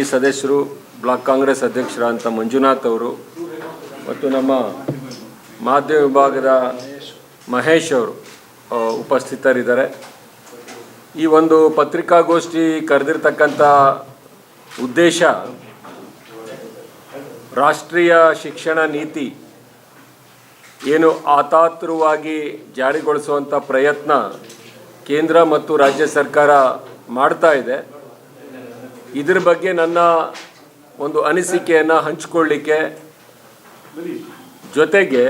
ಈ ಸದಸ್ಯರು ಬ್ಲಾಕ್ ಕಾಂಗ್ರೆಸ್ ಅಧ್ಯಕ್ಷರಾದಂಥ ಮಂಜುನಾಥ್ ಅವರು ಮತ್ತು ನಮ್ಮ ಮಾಧ್ಯಮ ವಿಭಾಗದ ಮಹೇಶ್ ಅವರು ಉಪಸ್ಥಿತರಿದ್ದಾರೆ. ಈ ಒಂದು ಪತ್ರಿಕಾಗೋಷ್ಠಿ ಕರೆದಿರ್ತಕ್ಕಂಥ ಉದ್ದೇಶ ರಾಷ್ಟ್ರೀಯ ಶಿಕ್ಷಣ ನೀತಿ ಏನು ಆತಾತುರವಾಗಿ ಜಾರಿಗೊಳಿಸುವಂಥ ಪ್ರಯತ್ನ ಕೇಂದ್ರ ಮತ್ತು ರಾಜ್ಯ ಸರ್ಕಾರ ಮಾಡ್ತಾ ಇದೆ. ಇದರ ಬಗ್ಗೆ ನನ್ನ ಒಂದು ಅನಿಸಿಕೆಯನ್ನು ಹಂಚಿಕೊಳ್ಳಿಕ್ಕೆ, ಜೊತೆಗೆ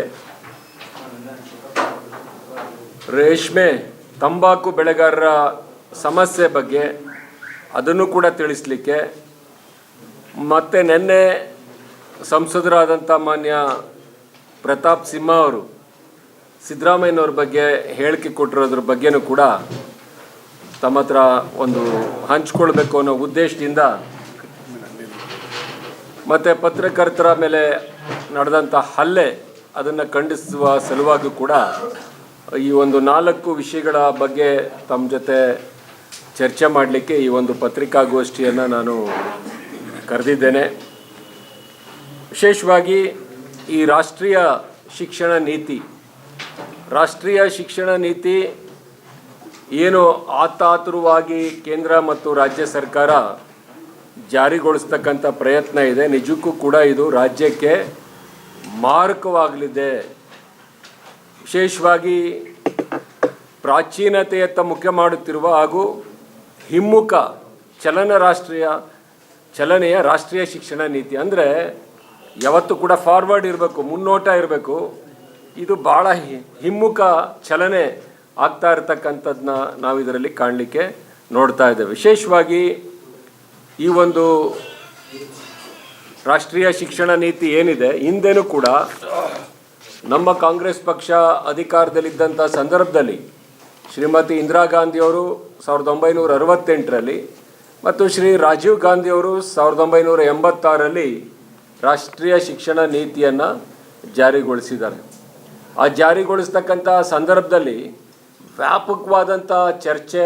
ರೇಷ್ಮೆ ತಂಬಾಕು ಬೆಳೆಗಾರರ ಸಮಸ್ಯೆ ಬಗ್ಗೆ ಅದನ್ನು ಕೂಡ ತಿಳಿಸಲಿಕ್ಕೆ, ಮತ್ತು ನಿನ್ನೆ ಸಂಸದರಾದಂಥ ಮಾನ್ಯ ಪ್ರತಾಪ್ ಸಿಂಹ ಅವರು ಸಿದ್ದರಾಮಯ್ಯನವ್ರ ಬಗ್ಗೆ ಹೇಳಿಕೆ ಕೊಟ್ಟಿರೋದ್ರ ಬಗ್ಗೆನೂ ಕೂಡ ತಮ್ಮ ಹತ್ರ ಒಂದು ಹಂಚ್ಕೊಳ್ಬೇಕು ಅನ್ನೋ ಉದ್ದೇಶದಿಂದ, ಮತ್ತು ಪತ್ರಕರ್ತರ ಮೇಲೆ ನಡೆದಂಥ ಹಲ್ಲೆ ಅದನ್ನು ಖಂಡಿಸುವ ಸಲುವಾಗಿ ಕೂಡ ಈ ಒಂದು 4 ವಿಷಯಗಳ ಬಗ್ಗೆ ತಮ್ಮ ಜೊತೆ ಚರ್ಚೆ ಮಾಡಲಿಕ್ಕೆ ಈ ಒಂದು ಪತ್ರಿಕಾಗೋಷ್ಠಿಯನ್ನು ನಾನು ಕರೆದಿದ್ದೇನೆ. ವಿಶೇಷವಾಗಿ ಈ ರಾಷ್ಟ್ರೀಯ ಶಿಕ್ಷಣ ನೀತಿ ಏನು ಆತಾತುರವಾಗಿ ಕೇಂದ್ರ ಮತ್ತು ರಾಜ್ಯ ಸರ್ಕಾರ ಜಾರಿಗೊಳಿಸ್ತಕ್ಕಂಥ ಪ್ರಯತ್ನ ಇದೆ, ನಿಜಕ್ಕೂ ಕೂಡ ಇದು ರಾಜ್ಯಕ್ಕೆ ಮಾರಕವಾಗಲಿದೆ. ವಿಶೇಷವಾಗಿ ಪ್ರಾಚೀನತೆಯತ್ತ ಮುಖ ಮಾಡುತ್ತಿರುವ ಹಾಗೂ ಹಿಮ್ಮುಖ ಚಲನೆಯ ರಾಷ್ಟ್ರೀಯ ಶಿಕ್ಷಣ ನೀತಿ ಅಂದರೆ ಯಾವತ್ತೂ ಕೂಡ ಫಾರ್ವರ್ಡ್ ಇರಬೇಕು, ಮುನ್ನೋಟ ಇರಬೇಕು. ಇದು ಭಾಳ ಹಿಮ್ಮುಖ ಚಲನೆ ಆಗ್ತಾ ಇರತಕ್ಕಂಥದ್ದನ್ನ ನಾವು ಇದರಲ್ಲಿ ಕಾಣಲಿಕ್ಕೆ ನೋಡ್ತಾ ಇದ್ದೇವೆ. ವಿಶೇಷವಾಗಿ ಈ ಒಂದು ರಾಷ್ಟ್ರೀಯ ಶಿಕ್ಷಣ ನೀತಿ ಏನಿದೆ, ಹಿಂದೆನೂ ಕೂಡ ನಮ್ಮ ಕಾಂಗ್ರೆಸ್ ಪಕ್ಷ ಅಧಿಕಾರದಲ್ಲಿದ್ದಂಥ ಸಂದರ್ಭದಲ್ಲಿ ಶ್ರೀಮತಿ ಇಂದಿರಾ ಗಾಂಧಿಯವರು 1968ರಲ್ಲಿ ಮತ್ತು ಶ್ರೀ ರಾಜೀವ್ ಗಾಂಧಿಯವರು 1986ರಲ್ಲಿ ರಾಷ್ಟ್ರೀಯ ಶಿಕ್ಷಣ ನೀತಿಯನ್ನು ಜಾರಿಗೊಳಿಸಿದ್ದಾರೆ. ಆ ಜಾರಿಗೊಳಿಸ್ತಕ್ಕಂಥ ಸಂದರ್ಭದಲ್ಲಿ ವ್ಯಾಪಕವಾದಂಥ ಚರ್ಚೆ,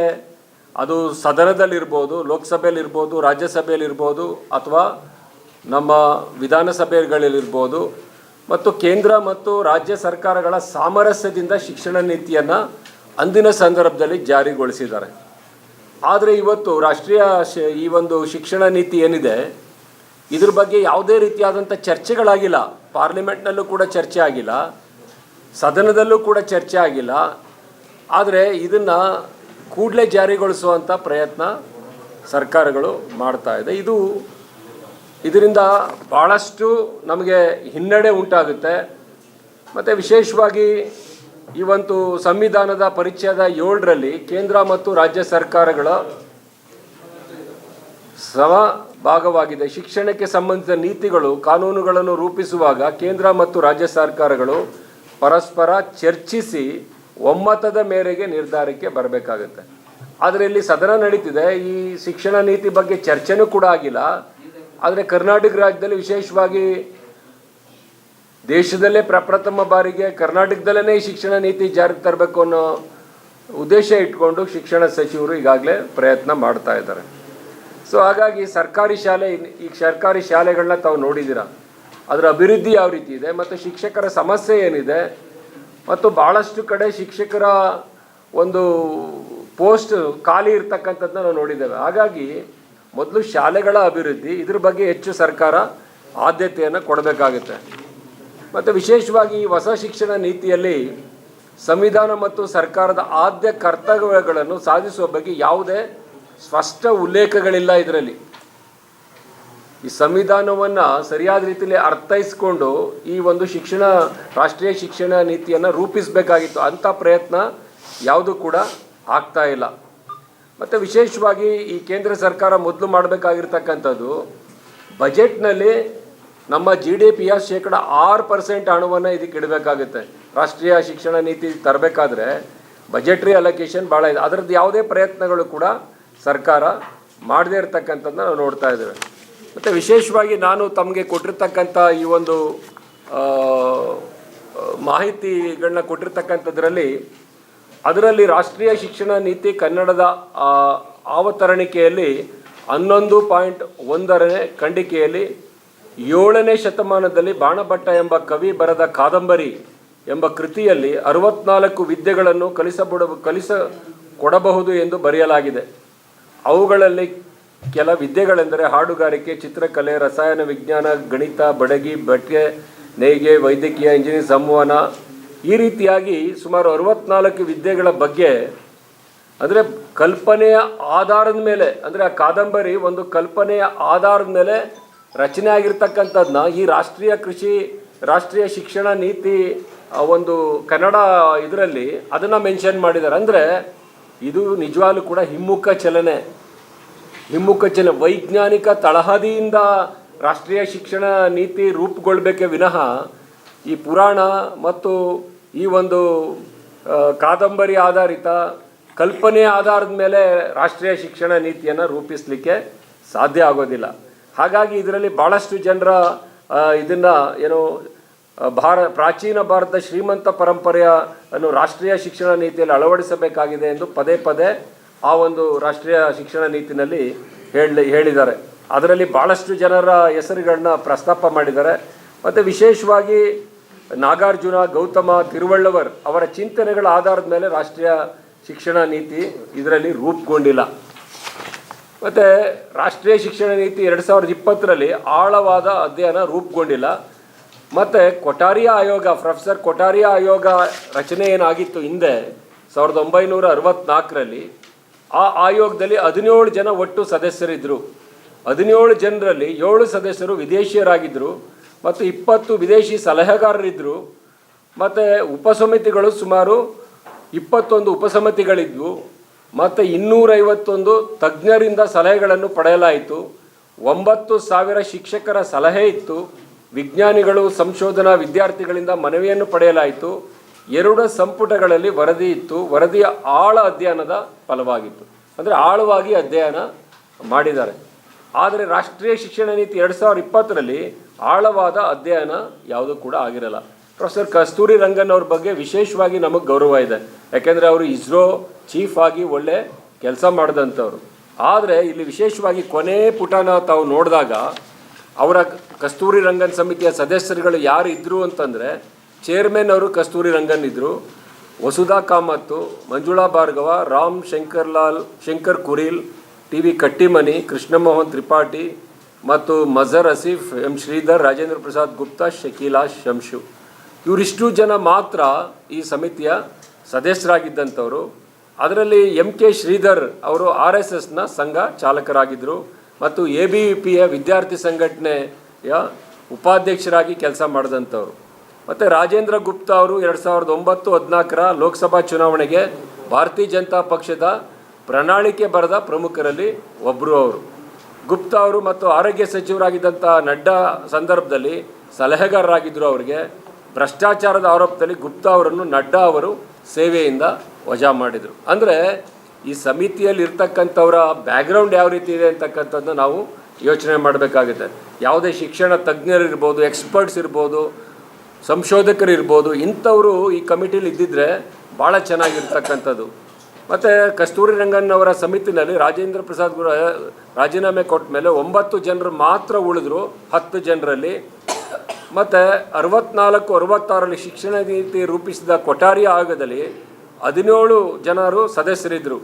ಅದು ಸದನದಲ್ಲಿರ್ಬೋದು, ಲೋಕಸಭೆಯಲ್ಲಿರ್ಬೋದು, ರಾಜ್ಯಸಭೆಯಲ್ಲಿರ್ಬೋದು, ಅಥವಾ ನಮ್ಮ ವಿಧಾನಸಭೆಗಳಿರ್ಬೋದು, ಮತ್ತು ಕೇಂದ್ರ ಮತ್ತು ರಾಜ್ಯ ಸರ್ಕಾರಗಳ ಸಾಮರಸ್ಯದಿಂದ ಶಿಕ್ಷಣ ನೀತಿಯನ್ನು ಅಂದಿನ ಸಂದರ್ಭದಲ್ಲಿ ಜಾರಿಗೊಳಿಸಿದ್ದಾರೆ. ಆದರೆ ಇವತ್ತು ರಾಷ್ಟ್ರೀಯ ಈ ಒಂದು ಶಿಕ್ಷಣ ನೀತಿ ಏನಿದೆ, ಇದ್ರ ಬಗ್ಗೆ ಯಾವುದೇ ರೀತಿಯಾದಂಥ ಚರ್ಚೆಗಳಾಗಿಲ್ಲ. ಪಾರ್ಲಿಮೆಂಟ್ನಲ್ಲೂ ಕೂಡ ಚರ್ಚೆ ಆಗಿಲ್ಲ, ಸದನದಲ್ಲೂ ಕೂಡ ಚರ್ಚೆ ಆಗಿಲ್ಲ. ಆದರೆ ಇದನ್ನು ಕೂಡಲೇ ಜಾರಿಗೊಳಿಸುವಂಥ ಪ್ರಯತ್ನ ಸರ್ಕಾರಗಳು ಮಾಡ್ತಾ ಇದೆ. ಇದರಿಂದ ಭಾಳಷ್ಟು ನಮಗೆ ಹಿನ್ನಡೆ ಉಂಟಾಗುತ್ತೆ. ಮತ್ತು ವಿಶೇಷವಾಗಿ ಈ ಒಂದು ಸಂವಿಧಾನದ ಪರಿಚ್ಛೇದ 7ರಲ್ಲಿ ಕೇಂದ್ರ ಮತ್ತು ರಾಜ್ಯ ಸರ್ಕಾರಗಳ ಭಾಗವಾಗಿದೆ. ಶಿಕ್ಷಣಕ್ಕೆ ಸಂಬಂಧಿಸಿದ ನೀತಿಗಳು, ಕಾನೂನುಗಳನ್ನು ರೂಪಿಸುವಾಗ ಕೇಂದ್ರ ಮತ್ತು ರಾಜ್ಯ ಸರ್ಕಾರಗಳು ಪರಸ್ಪರ ಚರ್ಚಿಸಿ ಒಮ್ಮತದ ಮೇರೆಗೆ ನಿರ್ಧಾರಕ್ಕೆ ಬರಬೇಕಾಗುತ್ತೆ. ಆದರೆ ಇಲ್ಲಿ ಸದನ ನಡೀತಿದೆ, ಈ ಶಿಕ್ಷಣ ನೀತಿ ಬಗ್ಗೆ ಚರ್ಚೆನೂ ಕೂಡ ಆಗಿಲ್ಲ. ಆದರೆ ಕರ್ನಾಟಕ ರಾಜ್ಯದಲ್ಲಿ ವಿಶೇಷವಾಗಿ ದೇಶದಲ್ಲೇ ಪ್ರಪ್ರಥಮ ಬಾರಿಗೆ ಕರ್ನಾಟಕದಲ್ಲೇ ಈ ಶಿಕ್ಷಣ ನೀತಿ ಜಾರಿಗೆ ತರಬೇಕು ಅನ್ನೋ ಉದ್ದೇಶ ಇಟ್ಕೊಂಡು ಶಿಕ್ಷಣ ಸಚಿವರು ಈಗಾಗಲೇ ಪ್ರಯತ್ನ ಮಾಡ್ತಾ ಇದ್ದಾರೆ. ಸೊ ಹಾಗಾಗಿ ಸರ್ಕಾರಿ ಶಾಲೆಗಳನ್ನ ತಾವು ನೋಡಿದ್ದೀರ, ಅದರ ಅಭಿವೃದ್ಧಿ ಯಾವ ರೀತಿ ಇದೆ ಮತ್ತು ಶಿಕ್ಷಕರ ಸಮಸ್ಯೆ ಏನಿದೆ, ಮತ್ತು ಭಾಳಷ್ಟು ಕಡೆ ಶಿಕ್ಷಕರ ಒಂದು ಪೋಸ್ಟ್ ಖಾಲಿ ಇರ್ತಕ್ಕಂಥದ್ದನ್ನ ನಾವು ನೋಡಿದ್ದೇವೆ. ಹಾಗಾಗಿ ಮೊದಲು ಶಾಲೆಗಳ ಅಭಿವೃದ್ಧಿ, ಇದ್ರ ಬಗ್ಗೆ ಹೆಚ್ಚು ಸರ್ಕಾರ ಆದ್ಯತೆಯನ್ನು ಕೊಡಬೇಕಾಗುತ್ತೆ. ಮತ್ತು ವಿಶೇಷವಾಗಿ ಈ ಹೊಸ ಶಿಕ್ಷಣ ನೀತಿಯಲ್ಲಿ ಸಂವಿಧಾನ ಮತ್ತು ಸರ್ಕಾರದ ಆದ್ಯ ಕರ್ತವ್ಯಗಳನ್ನು ಸಾಧಿಸುವ ಬಗ್ಗೆ ಯಾವುದೇ ಸ್ಪಷ್ಟ ಉಲ್ಲೇಖಗಳಿಲ್ಲ. ಇದರಲ್ಲಿ ಈ ಸಂವಿಧಾನವನ್ನು ಸರಿಯಾದ ರೀತಿಯಲ್ಲಿ ಅರ್ಥೈಸಿಕೊಂಡು ಈ ಒಂದು ರಾಷ್ಟ್ರೀಯ ಶಿಕ್ಷಣ ನೀತಿಯನ್ನು ರೂಪಿಸಬೇಕಾಗಿತ್ತು. ಅಂಥ ಪ್ರಯತ್ನ ಯಾವುದೂ ಕೂಡ ಆಗ್ತಾ ಇಲ್ಲ. ಮತ್ತು ವಿಶೇಷವಾಗಿ ಈ ಕೇಂದ್ರ ಸರ್ಕಾರ ಮೊದಲು ಮಾಡಬೇಕಾಗಿರ್ತಕ್ಕಂಥದ್ದು, ಬಜೆಟ್ನಲ್ಲಿ ನಮ್ಮ GDPಯ 6% ಹಣವನ್ನು ಇದಕ್ಕೆ ಇಡಬೇಕಾಗುತ್ತೆ. ರಾಷ್ಟ್ರೀಯ ಶಿಕ್ಷಣ ನೀತಿ ತರಬೇಕಾದ್ರೆ ಬಜೆಟ್ರಿ ಅಲೋಕೇಶನ್ ಭಾಳ ಇದೆ. ಅದರದ್ದು ಯಾವುದೇ ಪ್ರಯತ್ನಗಳು ಕೂಡ ಸರ್ಕಾರ ಮಾಡದೇ ಇರತಕ್ಕಂಥದ್ದನ್ನ ನಾವು ನೋಡ್ತಾ ಇದ್ದೇವೆ. ಮತ್ತು ವಿಶೇಷವಾಗಿ ನಾನು ತಮಗೆ ಕೊಟ್ಟಿರ್ತಕ್ಕಂಥ ಈ ಒಂದು ಮಾಹಿತಿಗಳನ್ನ ಕೊಟ್ಟಿರ್ತಕ್ಕಂಥದ್ರಲ್ಲಿ ಅದರಲ್ಲಿ ರಾಷ್ಟ್ರೀಯ ಶಿಕ್ಷಣ ನೀತಿ ಕನ್ನಡದ ಅವತರಣಿಕೆಯಲ್ಲಿ 11.1ನೇ ಖಂಡಿಕೆಯಲ್ಲಿ 7ನೇ ಶತಮಾನದಲ್ಲಿ ಬಾಣಭಟ್ಟ ಎಂಬ ಕವಿ ಬರೆದ ಕಾದಂಬರಿ ಎಂಬ ಕೃತಿಯಲ್ಲಿ 64 ವಿದ್ಯೆಗಳನ್ನು ಕಲಿಸಿಕೊಡಬಹುದು ಎಂದು ಬರೆಯಲಾಗಿದೆ. ಅವುಗಳಲ್ಲಿ ಕೆಲ ವಿದ್ಯೆಗಳೆಂದರೆ ಹಾಡುಗಾರಿಕೆ, ಚಿತ್ರಕಲೆ, ರಸಾಯನ ವಿಜ್ಞಾನ, ಗಣಿತ, ಬಡಗಿ, ಬಟ್ಟೆ ನೇಯ್ಗೆ, ವೈದ್ಯಕೀಯ, ಇಂಜಿನಿಯರಿಂಗ್, ಸಂವಹನ, ಈ ರೀತಿಯಾಗಿ ಸುಮಾರು 64 ವಿದ್ಯೆಗಳ ಬಗ್ಗೆ, ಅಂದರೆ ಕಲ್ಪನೆಯ ಆಧಾರದ ಮೇಲೆ, ಅಂದರೆ ಆ ಕಾದಂಬರಿ ಒಂದು ಕಲ್ಪನೆಯ ಆಧಾರದ ಮೇಲೆ ರಚನೆ ಆಗಿರ್ತಕ್ಕಂಥದ್ದನ್ನ ಈ ರಾಷ್ಟ್ರೀಯ ಶಿಕ್ಷಣ ನೀತಿ ಒಂದು ಕನ್ನಡ ಇದರಲ್ಲಿ ಅದನ್ನು ಮೆನ್ಷನ್ ಮಾಡಿದ್ದಾರೆ. ಅಂದರೆ ಇದು ನಿಜವಾಗ್ಲೂ ಕೂಡ ಹಿಮ್ಮುಖ ಚಲನೆ, ವೈಜ್ಞಾನಿಕ ತಳಹದಿಯಿಂದ ರಾಷ್ಟ್ರೀಯ ಶಿಕ್ಷಣ ನೀತಿ ರೂಪುಗೊಳ್ಬೇಕೇ ವಿನಃ ಈ ಪುರಾಣ ಮತ್ತು ಈ ಒಂದು ಕಾದಂಬರಿ ಆಧಾರಿತ ಕಲ್ಪನೆಯ ಆಧಾರದ ಮೇಲೆ ರಾಷ್ಟ್ರೀಯ ಶಿಕ್ಷಣ ನೀತಿಯನ್ನು ರೂಪಿಸಲಿಕ್ಕೆ ಸಾಧ್ಯ ಆಗೋದಿಲ್ಲ. ಹಾಗಾಗಿ ಇದರಲ್ಲಿ ಭಾಳಷ್ಟು ಜನರ ಇದನ್ನು ಪ್ರಾಚೀನ ಭಾರತ ಶ್ರೀಮಂತ ಪರಂಪರೆಯ ರಾಷ್ಟ್ರೀಯ ಶಿಕ್ಷಣ ನೀತಿಯಲ್ಲಿ ಅಳವಡಿಸಬೇಕಾಗಿದೆ ಎಂದು ಪದೇ ಪದೇ ಆ ಒಂದು ರಾಷ್ಟ್ರೀಯ ಶಿಕ್ಷಣ ನೀತಿನಲ್ಲಿ ಹೇಳಿದ್ದಾರೆ. ಅದರಲ್ಲಿ ಭಾಳಷ್ಟು ಜನರ ಹೆಸರುಗಳನ್ನ ಪ್ರಸ್ತಾಪ ಮಾಡಿದ್ದಾರೆ. ಮತ್ತು ವಿಶೇಷವಾಗಿ ನಾಗಾರ್ಜುನ, ಗೌತಮ, ತಿರುವಳ್ಳವರ್ ಅವರ ಚಿಂತನೆಗಳ ಆಧಾರದ ಮೇಲೆ ರಾಷ್ಟ್ರೀಯ ಶಿಕ್ಷಣ ನೀತಿ ಇದರಲ್ಲಿ ರೂಪುಗೊಂಡಿಲ್ಲ. ಮತ್ತು ರಾಷ್ಟ್ರೀಯ ಶಿಕ್ಷಣ ನೀತಿ 2020ರಲ್ಲಿ ಆಳವಾದ ಅಧ್ಯಯನ ರೂಪುಗೊಂಡಿಲ್ಲ. ಮತ್ತು ಕೊಠಾರಿಯಾ ಆಯೋಗ, ಪ್ರೊಫೆಸರ್ ಕೊಠಾರಿಯಾ ಆಯೋಗ ರಚನೆ ಏನಾಗಿತ್ತು ಹಿಂದೆ 1964ರಲ್ಲಿ, ಆ ಆಯೋಗದಲ್ಲಿ 17 ಜನ ಒಟ್ಟು ಸದಸ್ಯರಿದ್ದರು. 17 ಜನರಲ್ಲಿ 7 ಸದಸ್ಯರು ವಿದೇಶಿಯರಾಗಿದ್ದರು ಮತ್ತು 20 ವಿದೇಶಿ ಸಲಹೆಗಾರರಿದ್ದರು. ಮತ್ತು ಉಪಸಮಿತಿಗಳು ಸುಮಾರು 21 ಉಪಸಮಿತಿಗಳಿದ್ವು. ಮತ್ತು 251 ತಜ್ಞರಿಂದ ಸಲಹೆಗಳನ್ನು ಪಡೆಯಲಾಯಿತು. 9,000 ಶಿಕ್ಷಕರ ಸಲಹೆ ಇತ್ತು. ವಿಜ್ಞಾನಿಗಳು, ಸಂಶೋಧನಾ ವಿದ್ಯಾರ್ಥಿಗಳಿಂದ ಮನವಿಯನ್ನು ಪಡೆಯಲಾಯಿತು. 2 ಸಂಪುಟಗಳಲ್ಲಿ ವರದಿ ಇತ್ತು. ವರದಿಯ ಆಳ ಅಧ್ಯಯನದ ಫಲವಾಗಿತ್ತು. ಅಂದರೆ ಆಳವಾಗಿ ಅಧ್ಯಯನ ಮಾಡಿದ್ದಾರೆ. ಆದರೆ ರಾಷ್ಟ್ರೀಯ ಶಿಕ್ಷಣ ನೀತಿ 2020ರಲ್ಲಿ ಆಳವಾದ ಅಧ್ಯಯನ ಯಾವುದೂ ಕೂಡ ಆಗಿರಲ್ಲ. ಪ್ರೊಫೆಸರ್ ಕಸ್ತೂರಿ ರಂಗನ್ ಅವ್ರ ಬಗ್ಗೆ ವಿಶೇಷವಾಗಿ ನಮಗೆ ಗೌರವ ಇದೆ. ಯಾಕೆಂದರೆ ಅವರು ಇಸ್ರೋ ಚೀಫ್ ಆಗಿ ಒಳ್ಳೆ ಕೆಲಸ ಮಾಡಿದಂಥವ್ರು. ಆದರೆ ಇಲ್ಲಿ ವಿಶೇಷವಾಗಿ ಕೊನೆ ಪುಟನ ತಾವು ನೋಡಿದಾಗ ಅವರ ಕಸ್ತೂರಿ ರಂಗನ್ ಸಮಿತಿಯ ಸದಸ್ಯರುಗಳು ಯಾರು ಇದ್ದರು ಅಂತಂದರೆ, ಚೇರ್ಮನ್ ಅವರು ಕಸ್ತೂರಿ ರಂಗನ್ ಇದ್ದರು, ವಸುಧಾ ಕಾಮತ್, ಮಂಜುಳಾ ಭಾರ್ಗವ, ರಾಮ್ ಶಂಕರ್ ಕುರಿಲ್, ಟಿ ವಿ ಕಟ್ಟಿಮನಿ, ಕೃಷ್ಣಮೋಹನ್ ತ್ರಿಪಾಠಿ ಮತ್ತು ಮಜರ್ ಅಸೀಫ್, ಎಂ ಶ್ರೀಧರ್, ರಾಜೇಂದ್ರ ಪ್ರಸಾದ್ ಗುಪ್ತಾ, ಶಕೀಲಾ ಶಂಶು, ಇವರಿಷ್ಟು ಜನ ಮಾತ್ರ ಈ ಸಮಿತಿಯ ಸದಸ್ಯರಾಗಿದ್ದಂಥವರು. ಅದರಲ್ಲಿ ಕೆ ಶ್ರೀಧರ್ ಅವರು RSSನ ಸಂಘ ಚಾಲಕರಾಗಿದ್ದರು ಮತ್ತು ABVPಯ ವಿದ್ಯಾರ್ಥಿ ಸಂಘಟನೆಯ ಉಪಾಧ್ಯಕ್ಷರಾಗಿ ಕೆಲಸ ಮಾಡಿದಂಥವ್ರು. ಮತ್ತು ರಾಜೇಂದ್ರ ಗುಪ್ತಾ ಅವರು 2009-14ರ ಲೋಕಸಭಾ ಚುನಾವಣೆಗೆ ಭಾರತೀಯ ಜನತಾ ಪಕ್ಷದ ಪ್ರಣಾಳಿಕೆ ಬರೆದ ಪ್ರಮುಖರಲ್ಲಿ ಒಬ್ಬರು ಅವರು. ಗುಪ್ತಾ ಅವರು ಮತ್ತು ಆರೋಗ್ಯ ಸಚಿವರಾಗಿದ್ದಂಥ ನಡ್ಡಾ ಸಂದರ್ಭದಲ್ಲಿ ಸಲಹೆಗಾರರಾಗಿದ್ದರು. ಅವರಿಗೆ ಭ್ರಷ್ಟಾಚಾರದ ಆರೋಪದಲ್ಲಿ ಗುಪ್ತಾ ಅವರನ್ನು ನಡ್ಡಾ ಅವರು ಸೇವೆಯಿಂದ ವಜಾ ಮಾಡಿದರು. ಅಂದರೆ ಈ ಸಮಿತಿಯಲ್ಲಿ ಇರ್ತಕ್ಕಂಥವರ ಬ್ಯಾಕ್ಗ್ರೌಂಡ್ ಯಾವ ರೀತಿ ಇದೆ ಅಂತಕ್ಕಂಥದ್ದನ್ನು ನಾವು ಯೋಚನೆ ಮಾಡಬೇಕಾಗುತ್ತೆ. ಯಾವುದೇ ಶಿಕ್ಷಣ ತಜ್ಞರಿರ್ಬೋದು, ಎಕ್ಸ್ಪರ್ಟ್ಸ್ ಇರ್ಬೋದು, ಸಂಶೋಧಕರಿರ್ಬೋದು, ಇಂಥವರು ಈ ಕಮಿಟಿಲಿ ಇದ್ದಿದ್ದರೆ ಭಾಳ ಚೆನ್ನಾಗಿರ್ತಕ್ಕಂಥದ್ದು. ಮತ್ತು ಕಸ್ತೂರಿ ರಂಗನ್ ಅವರ ಸಮಿತಿನಲ್ಲಿ ರಾಜೇಂದ್ರ ಪ್ರಸಾದ್ ರಾಜೀನಾಮೆ ಕೊಟ್ಟ ಮೇಲೆ 9 ಜನರು ಮಾತ್ರ ಉಳಿದ್ರು 10 ಜನರಲ್ಲಿ. ಮತ್ತು 64-66ರಲ್ಲಿ ಶಿಕ್ಷಣ ನೀತಿ ರೂಪಿಸಿದ ಕೊಠಾರಿಯಾ ಆಯೋಗದಲ್ಲಿ 17 ಜನರು ಸದಸ್ಯರಿದ್ದರು.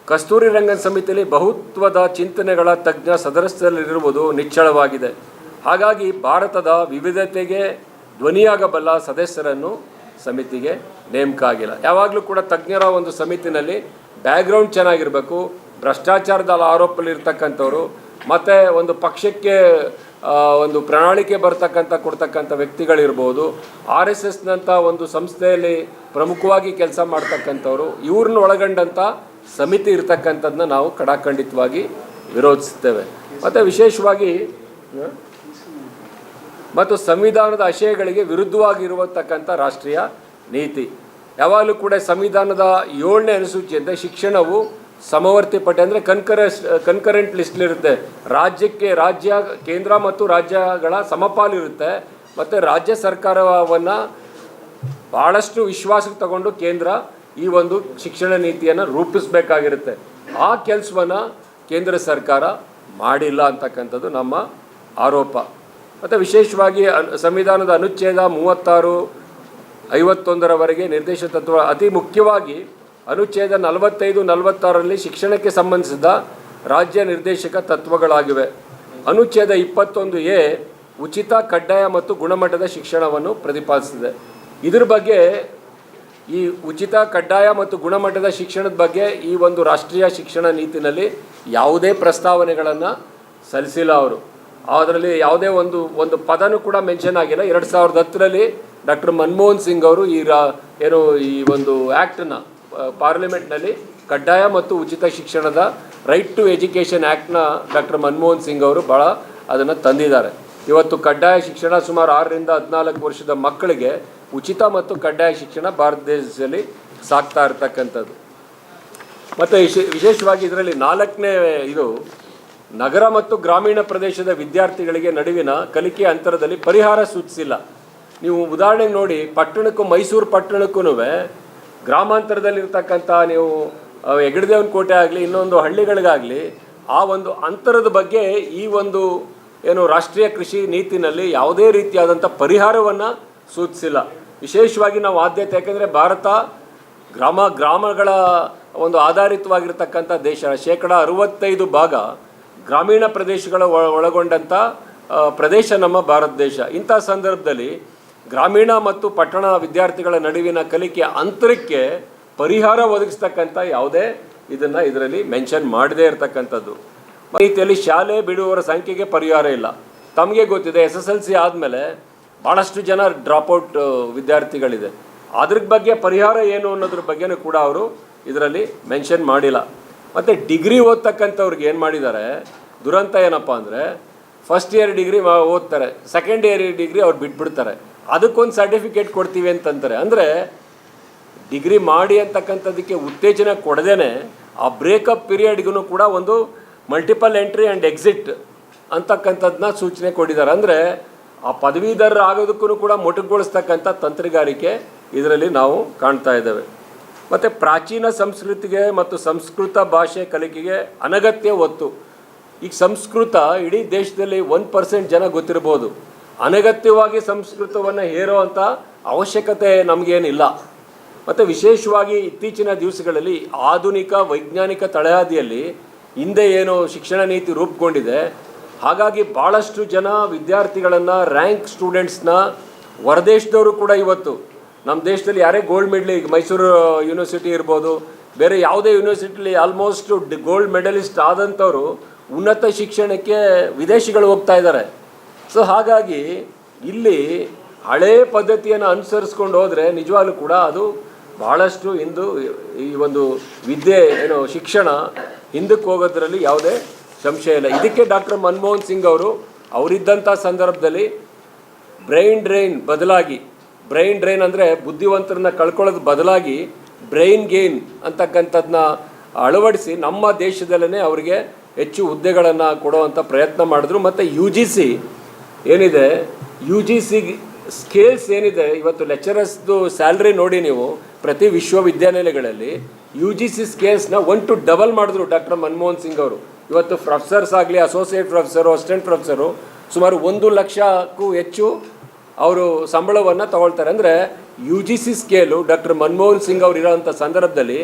ಕಸ್ತೂರಿ ರಂಗನ್ ಸಮಿತಿಯಲ್ಲಿ ಬಹುತ್ವದ ಚಿಂತನೆಗಳ ತಜ್ಞ ಸದಸ್ಯರಲ್ಲಿರುವುದು ನಿಚ್ಚಳವಾಗಿದೆ. ಹಾಗಾಗಿ ಭಾರತದ ವಿವಿಧತೆಗೆ ಧ್ವನಿಯಾಗಬಲ್ಲ ಸದಸ್ಯರನ್ನು ಸಮಿತಿಗೆ ನೇಮಕ ಆಗಿಲ್ಲ. ಯಾವಾಗಲೂ ಕೂಡ ತಜ್ಞರ ಒಂದು ಸಮಿತಿನಲ್ಲಿ ಬ್ಯಾಕ್ಗ್ರೌಂಡ್ ಚೆನ್ನಾಗಿರಬೇಕು. ಭ್ರಷ್ಟಾಚಾರದ ಆರೋಪದಲ್ಲಿರ್ತಕ್ಕಂಥವ್ರು ಮತ್ತು ಒಂದು ಪಕ್ಷಕ್ಕೆ ಒಂದು ಪ್ರಣಾಳಿಕೆ ಕೊಡ್ತಕ್ಕಂಥ ವ್ಯಕ್ತಿಗಳಿರ್ಬೋದು, RSSನಂಥ ಒಂದು ಸಂಸ್ಥೆಯಲ್ಲಿ ಪ್ರಮುಖವಾಗಿ ಕೆಲಸ ಮಾಡ್ತಕ್ಕಂಥವ್ರು, ಇವ್ರನ್ನ ಒಳಗೊಂಡಂಥ ಸಮಿತಿ ಇರ್ತಕ್ಕಂಥದ್ದನ್ನ ನಾವು ಕಡಾಖಂಡಿತವಾಗಿ ವಿರೋಧಿಸ್ತೇವೆ. ಮತ್ತು ವಿಶೇಷವಾಗಿ ಮತ್ತು ಸಂವಿಧಾನದ ಆಶಯಗಳಿಗೆ ವಿರುದ್ಧವಾಗಿರತಕ್ಕಂಥ ರಾಷ್ಟ್ರೀಯ ನೀತಿ. ಯಾವಾಗಲೂ ಕೂಡ ಸಂವಿಧಾನದ 7ನೇ ಅನುಸೂಚಿಯಂತೆ ಶಿಕ್ಷಣವು ಸಮವರ್ತಿ ಪಠ್ಯ ಅಂದರೆ ಕನ್ಕರೆಂಟ್ ಲಿಸ್ಟ್ಲಿರುತ್ತೆ. ರಾಜ್ಯ ಕೇಂದ್ರ ಮತ್ತು ರಾಜ್ಯಗಳ ಸಮಪಾಲಿರುತ್ತೆ. ಮತ್ತು ರಾಜ್ಯ ಸರ್ಕಾರವನ್ನು ಭಾಳಷ್ಟು ವಿಶ್ವಾಸಕ್ಕೆ ತಗೊಂಡು ಕೇಂದ್ರ ಈ ಒಂದು ಶಿಕ್ಷಣ ನೀತಿಯನ್ನು ರೂಪಿಸಬೇಕಾಗಿರುತ್ತೆ. ಆ ಕೆಲಸವನ್ನು ಕೇಂದ್ರ ಸರ್ಕಾರ ಮಾಡಿಲ್ಲ ಅಂತಕ್ಕಂಥದ್ದು ನಮ್ಮ ಆರೋಪ. ಮತ್ತು ವಿಶೇಷವಾಗಿ ಸಂವಿಧಾನದ ಅನುಚ್ಛೇದ 36, 51ರವರೆಗೆ ನಿರ್ದೇಶ ತತ್ವ, ಅತಿ ಮುಖ್ಯವಾಗಿ ಅನುಚ್ಛೇದ 45, 46ರಲ್ಲಿ ಶಿಕ್ಷಣಕ್ಕೆ ಸಂಬಂಧಿಸಿದ ರಾಜ್ಯ ನಿರ್ದೇಶಕ ತತ್ವಗಳಾಗಿವೆ. ಅನುಚ್ಛೇದ 21A ಉಚಿತ, ಕಡ್ಡಾಯ ಮತ್ತು ಗುಣಮಟ್ಟದ ಶಿಕ್ಷಣವನ್ನು ಪ್ರತಿಪಾದಿಸಿದೆ. ಇದ್ರ ಬಗ್ಗೆ, ಈ ಉಚಿತ, ಕಡ್ಡಾಯ ಮತ್ತು ಗುಣಮಟ್ಟದ ಶಿಕ್ಷಣದ ಬಗ್ಗೆ ಈ ಒಂದು ರಾಷ್ಟ್ರೀಯ ಶಿಕ್ಷಣ ನೀತಿನಲ್ಲಿ ಯಾವುದೇ ಪ್ರಸ್ತಾವನೆಗಳನ್ನು ಸಲ್ಲಿಸಿಲ್ಲ ಅವರು. ಅದರಲ್ಲಿ ಯಾವುದೇ ಒಂದು ಪದನೂ ಕೂಡ ಮೆನ್ಷನ್ ಆಗಿಲ್ಲ. 2010ರಲ್ಲಿ ಡಾಕ್ಟರ್ ಮನಮೋಹನ್ ಸಿಂಗ್ ಅವರು ಈ ಒಂದು ಆ್ಯಕ್ಟನ್ನು ಪಾರ್ಲಿಮೆಂಟ್ನಲ್ಲಿ ಕಡ್ಡಾಯ ಮತ್ತು ಉಚಿತ ಶಿಕ್ಷಣದ ರೈಟ್ ಟು ಎಜುಕೇಷನ್ ಆ್ಯಕ್ಟ್ನ ಡಾಕ್ಟರ್ ಮನಮೋಹನ್ ಸಿಂಗ್ ಅವರು ಭಾಳ ಅದನ್ನು ತಂದಿದ್ದಾರೆ. ಇವತ್ತು ಕಡ್ಡಾಯ ಶಿಕ್ಷಣ ಸುಮಾರು 6ರಿಂದ 14 ವರ್ಷದ ಮಕ್ಕಳಿಗೆ ಉಚಿತ ಮತ್ತು ಕಡ್ಡಾಯ ಶಿಕ್ಷಣ ಭಾರತ ದೇಶದಲ್ಲಿ ಸಾಗ್ತಾ ಇರ್ತಕ್ಕಂಥದ್ದು. ಮತ್ತು ವಿಶೇಷವಾಗಿ ಇದರಲ್ಲಿ 4ನೇ ಇದು ನಗರ ಮತ್ತು ಗ್ರಾಮೀಣ ಪ್ರದೇಶದ ವಿದ್ಯಾರ್ಥಿಗಳಿಗೆ ನಡುವಿನ ಕಲಿಕೆಯ ಅಂತರದಲ್ಲಿ ಪರಿಹಾರ ಸೂಚಿಸಿಲ್ಲ. ನೀವು ಉದಾಹರಣೆಗೆ ನೋಡಿ, ಪಟ್ಟಣಕ್ಕೂ ಮೈಸೂರು ಪಟ್ಟಣಕ್ಕೂ ಗ್ರಾಮಾಂತರದಲ್ಲಿರ್ತಕ್ಕಂಥ ನೀವು ಹೆಗ್ಗಡದೇವನ ಕೋಟೆ ಆಗಲಿ ಇನ್ನೊಂದು ಹಳ್ಳಿಗಳಿಗಾಗಲಿ ಆ ಒಂದು ಅಂತರದ ಬಗ್ಗೆ ಈ ಒಂದು ರಾಷ್ಟ್ರೀಯ ಕೃಷಿ ನೀತಿನಲ್ಲಿ ಯಾವುದೇ ರೀತಿಯಾದಂಥ ಪರಿಹಾರವನ್ನು ಸೂಚಿಸಿಲ್ಲ. ವಿಶೇಷವಾಗಿ ನಾವು ಆದ್ಯತೆ, ಯಾಕೆಂದರೆ ಭಾರತ ಗ್ರಾಮಗಳ ಒಂದು ಆಧಾರಿತವಾಗಿರ್ತಕ್ಕಂಥ ದೇಶ. 65% ಗ್ರಾಮೀಣ ಪ್ರದೇಶಗಳ ಒಳಗೊಂಡಂಥ ಪ್ರದೇಶ ನಮ್ಮ ಭಾರತ ದೇಶ. ಇಂಥ ಸಂದರ್ಭದಲ್ಲಿ ಗ್ರಾಮೀಣ ಮತ್ತು ಪಟ್ಟಣ ವಿದ್ಯಾರ್ಥಿಗಳ ನಡುವಿನ ಕಲಿಕೆಯ ಅಂತರಕ್ಕೆ ಪರಿಹಾರ ಒದಗಿಸ್ತಕ್ಕಂಥ ಯಾವುದೇ ಇದರಲ್ಲಿ ಮೆನ್ಷನ್ ಮಾಡದೇ ಇರತಕ್ಕಂಥದ್ದು. ರೀತಿಯಲ್ಲಿ ಶಾಲೆ ಬಿಡುವವರ ಸಂಖ್ಯೆಗೆ ಪರಿಹಾರ ಇಲ್ಲ. ತಮಗೆ ಗೊತ್ತಿದೆ, SSLC ಆದಮೇಲೆ ಭಾಳಷ್ಟು ಜನ ಡ್ರಾಪ್ಔಟ್ ವಿದ್ಯಾರ್ಥಿಗಳಿದೆ. ಅದ್ರ ಬಗ್ಗೆ ಪರಿಹಾರ ಏನು ಅನ್ನೋದ್ರ ಬಗ್ಗೆನೂ ಕೂಡ ಅವರು ಇದರಲ್ಲಿ ಮೆನ್ಷನ್ ಮಾಡಿಲ್ಲ. ಮತ್ತು ಡಿಗ್ರಿ ಓದ್ತಕ್ಕಂಥವ್ರಿಗೆ ಏನು ಮಾಡಿದ್ದಾರೆ, ದುರಂತ ಏನಪ್ಪ ಅಂದರೆ, ಫಸ್ಟ್ ಇಯರ್ ಡಿಗ್ರಿ ಓದ್ತಾರೆ, ಸೆಕೆಂಡ್ ಇಯರ್ ಡಿಗ್ರಿ ಅವ್ರು ಬಿಟ್ಬಿಡ್ತಾರೆ. ಅದಕ್ಕೊಂದು ಸರ್ಟಿಫಿಕೇಟ್ ಕೊಡ್ತೀವಿ ಅಂತಂತಾರೆ. ಅಂದರೆ ಡಿಗ್ರಿ ಮಾಡಿ ಅಂತಕ್ಕಂಥದ್ದಕ್ಕೆ ಉತ್ತೇಜನ ಕೊಡದೇನೆ ಆ ಬ್ರೇಕಪ್ ಪೀರಿಯಡ್ಗೂ ಕೂಡ ಒಂದು ಮಲ್ಟಿಪಲ್ ಎಂಟ್ರಿ ಆ್ಯಂಡ್ ಎಕ್ಸಿಟ್ ಅಂತಕ್ಕಂಥದ್ದನ್ನ ಸೂಚನೆ ಕೊಟ್ಟಿದ್ದಾರೆ. ಅಂದರೆ ಆ ಪದವೀಧರ ಆಗೋದಕ್ಕೂ ಕೂಡ ಮೊಟಕುಗೊಳಿಸ್ತಕ್ಕಂಥ ತಂತ್ರಗಾರಿಕೆ ಇದರಲ್ಲಿ ನಾವು ಕಾಣ್ತಾ ಇದ್ದೇವೆ. ಮತ್ತು ಪ್ರಾಚೀನ ಸಂಸ್ಕೃತಿಗೆ ಮತ್ತು ಸಂಸ್ಕೃತ ಭಾಷೆ ಕಲಿಕೆಗೆ ಅನಗತ್ಯ ಒತ್ತು. ಈಗ ಸಂಸ್ಕೃತ ಇಡೀ ದೇಶದಲ್ಲಿ 1% ಜನ ಗೊತ್ತಿರ್ಬೋದು. ಅನಗತ್ಯವಾಗಿ ಸಂಸ್ಕೃತವನ್ನು ಹೇರೋ ಅಂಥ ಅವಶ್ಯಕತೆ ನಮಗೇನಿಲ್ಲ. ಮತ್ತು ವಿಶೇಷವಾಗಿ ಇತ್ತೀಚಿನ ದಿವಸಗಳಲ್ಲಿ ಆಧುನಿಕ ವೈಜ್ಞಾನಿಕ ತಳಹದಿಯಲ್ಲಿ ಹಿಂದೆ ಏನು ಶಿಕ್ಷಣ ನೀತಿ ರೂಪುಗೊಂಡಿದೆ, ಹಾಗಾಗಿ ಭಾಳಷ್ಟು ಜನ ವಿದ್ಯಾರ್ಥಿಗಳನ್ನು, ರ್ಯಾಂಕ್ ಸ್ಟೂಡೆಂಟ್ಸ್ನ ಹೊರದೇಶದವರು ಕೂಡ ಇವತ್ತು ನಮ್ಮ ದೇಶದಲ್ಲಿ ಯಾರೇ ಗೋಲ್ಡ್ ಮೆಡಲ್, ಈಗ ಮೈಸೂರು ಯೂನಿವರ್ಸಿಟಿ ಇರ್ಬೋದು, ಬೇರೆ ಯಾವುದೇ ಯೂನಿವರ್ಸಿಟಿಲಿ ಆಲ್ಮೋಸ್ಟ್ ಗೋಲ್ಡ್ ಮೆಡಲಿಸ್ಟ್ ಆದಂಥವರು ಉನ್ನತ ಶಿಕ್ಷಣಕ್ಕೆ ವಿದೇಶಿಗಳು ಹೋಗ್ತಾ ಇದ್ದಾರೆ. ಸೊ ಹಾಗಾಗಿ ಇಲ್ಲಿ ಹಳೇ ಪದ್ಧತಿಯನ್ನು ಅನುಸರಿಸ್ಕೊಂಡು ಹೋದರೆ ನಿಜವಾಗ್ಲೂ ಕೂಡ ಅದು ಭಾಳಷ್ಟು ಈ ಒಂದು ವಿದ್ಯೆ ಶಿಕ್ಷಣ ಹಿಂದಕ್ಕೆ ಹೋಗೋದ್ರಲ್ಲಿ ಯಾವುದೇ ಸಂಶಯ ಇಲ್ಲ. ಇದಕ್ಕೆ ಡಾಕ್ಟರ್ ಮನಮೋಹನ್ ಸಿಂಗ್ ಅವರಿದ್ದಂಥ ಸಂದರ್ಭದಲ್ಲಿ ಬ್ರೈನ್ ಡ್ರೈನ್ ಅಂದರೆ ಬುದ್ಧಿವಂತರನ್ನ ಕಳ್ಕೊಳ್ಳೋದು ಬದಲಾಗಿ ಬ್ರೈನ್ ಗೇನ್ ಅಂತಕ್ಕಂಥದ್ದನ್ನ ಅಳವಡಿಸಿ ನಮ್ಮ ದೇಶದಲ್ಲೇ ಅವರಿಗೆ ಹೆಚ್ಚು ಹುದ್ದೆಗಳನ್ನು ಕೊಡುವಂಥ ಪ್ರಯತ್ನ ಮಾಡಿದ್ರು. ಮತ್ತು UGC ಏನಿದೆ, UGC ಸ್ಕೇಲ್ಸ್ ಏನಿದೆ, ಇವತ್ತು ಲೆಕ್ಚರರ್ಸ್ದು ಸ್ಯಾಲ್ರಿ ನೋಡಿ ನೀವು ಪ್ರತಿ ವಿಶ್ವವಿದ್ಯಾನಿಲಯಗಳಲ್ಲಿ UGC ಸ್ಕೇಲ್ಸ್ನ 1 to ಡಬಲ್ ಮಾಡಿದ್ರು ಡಾಕ್ಟರ್ ಮನಮೋಹನ್ ಸಿಂಗ್ ಅವರು. ಇವತ್ತು ಪ್ರೊಫೆಸರ್ಸ್ ಆಗಲಿ, ಅಸೋಸಿಯೇಟ್ ಪ್ರೊಫೆಸರು, ಅಸಿಸ್ಟೆಂಟ್ ಪ್ರೊಫೆಸರು ಸುಮಾರು 1 ಲಕ್ಷಕ್ಕೂ ಹೆಚ್ಚು ಅವರು ಸಂಬಳವನ್ನು ತಗೊಳ್ತಾರೆ. ಅಂದರೆ UGC scale doctor Manmohan Singh ಅವರು ಇರೋವಂಥ ಸಂದರ್ಭದಲ್ಲಿ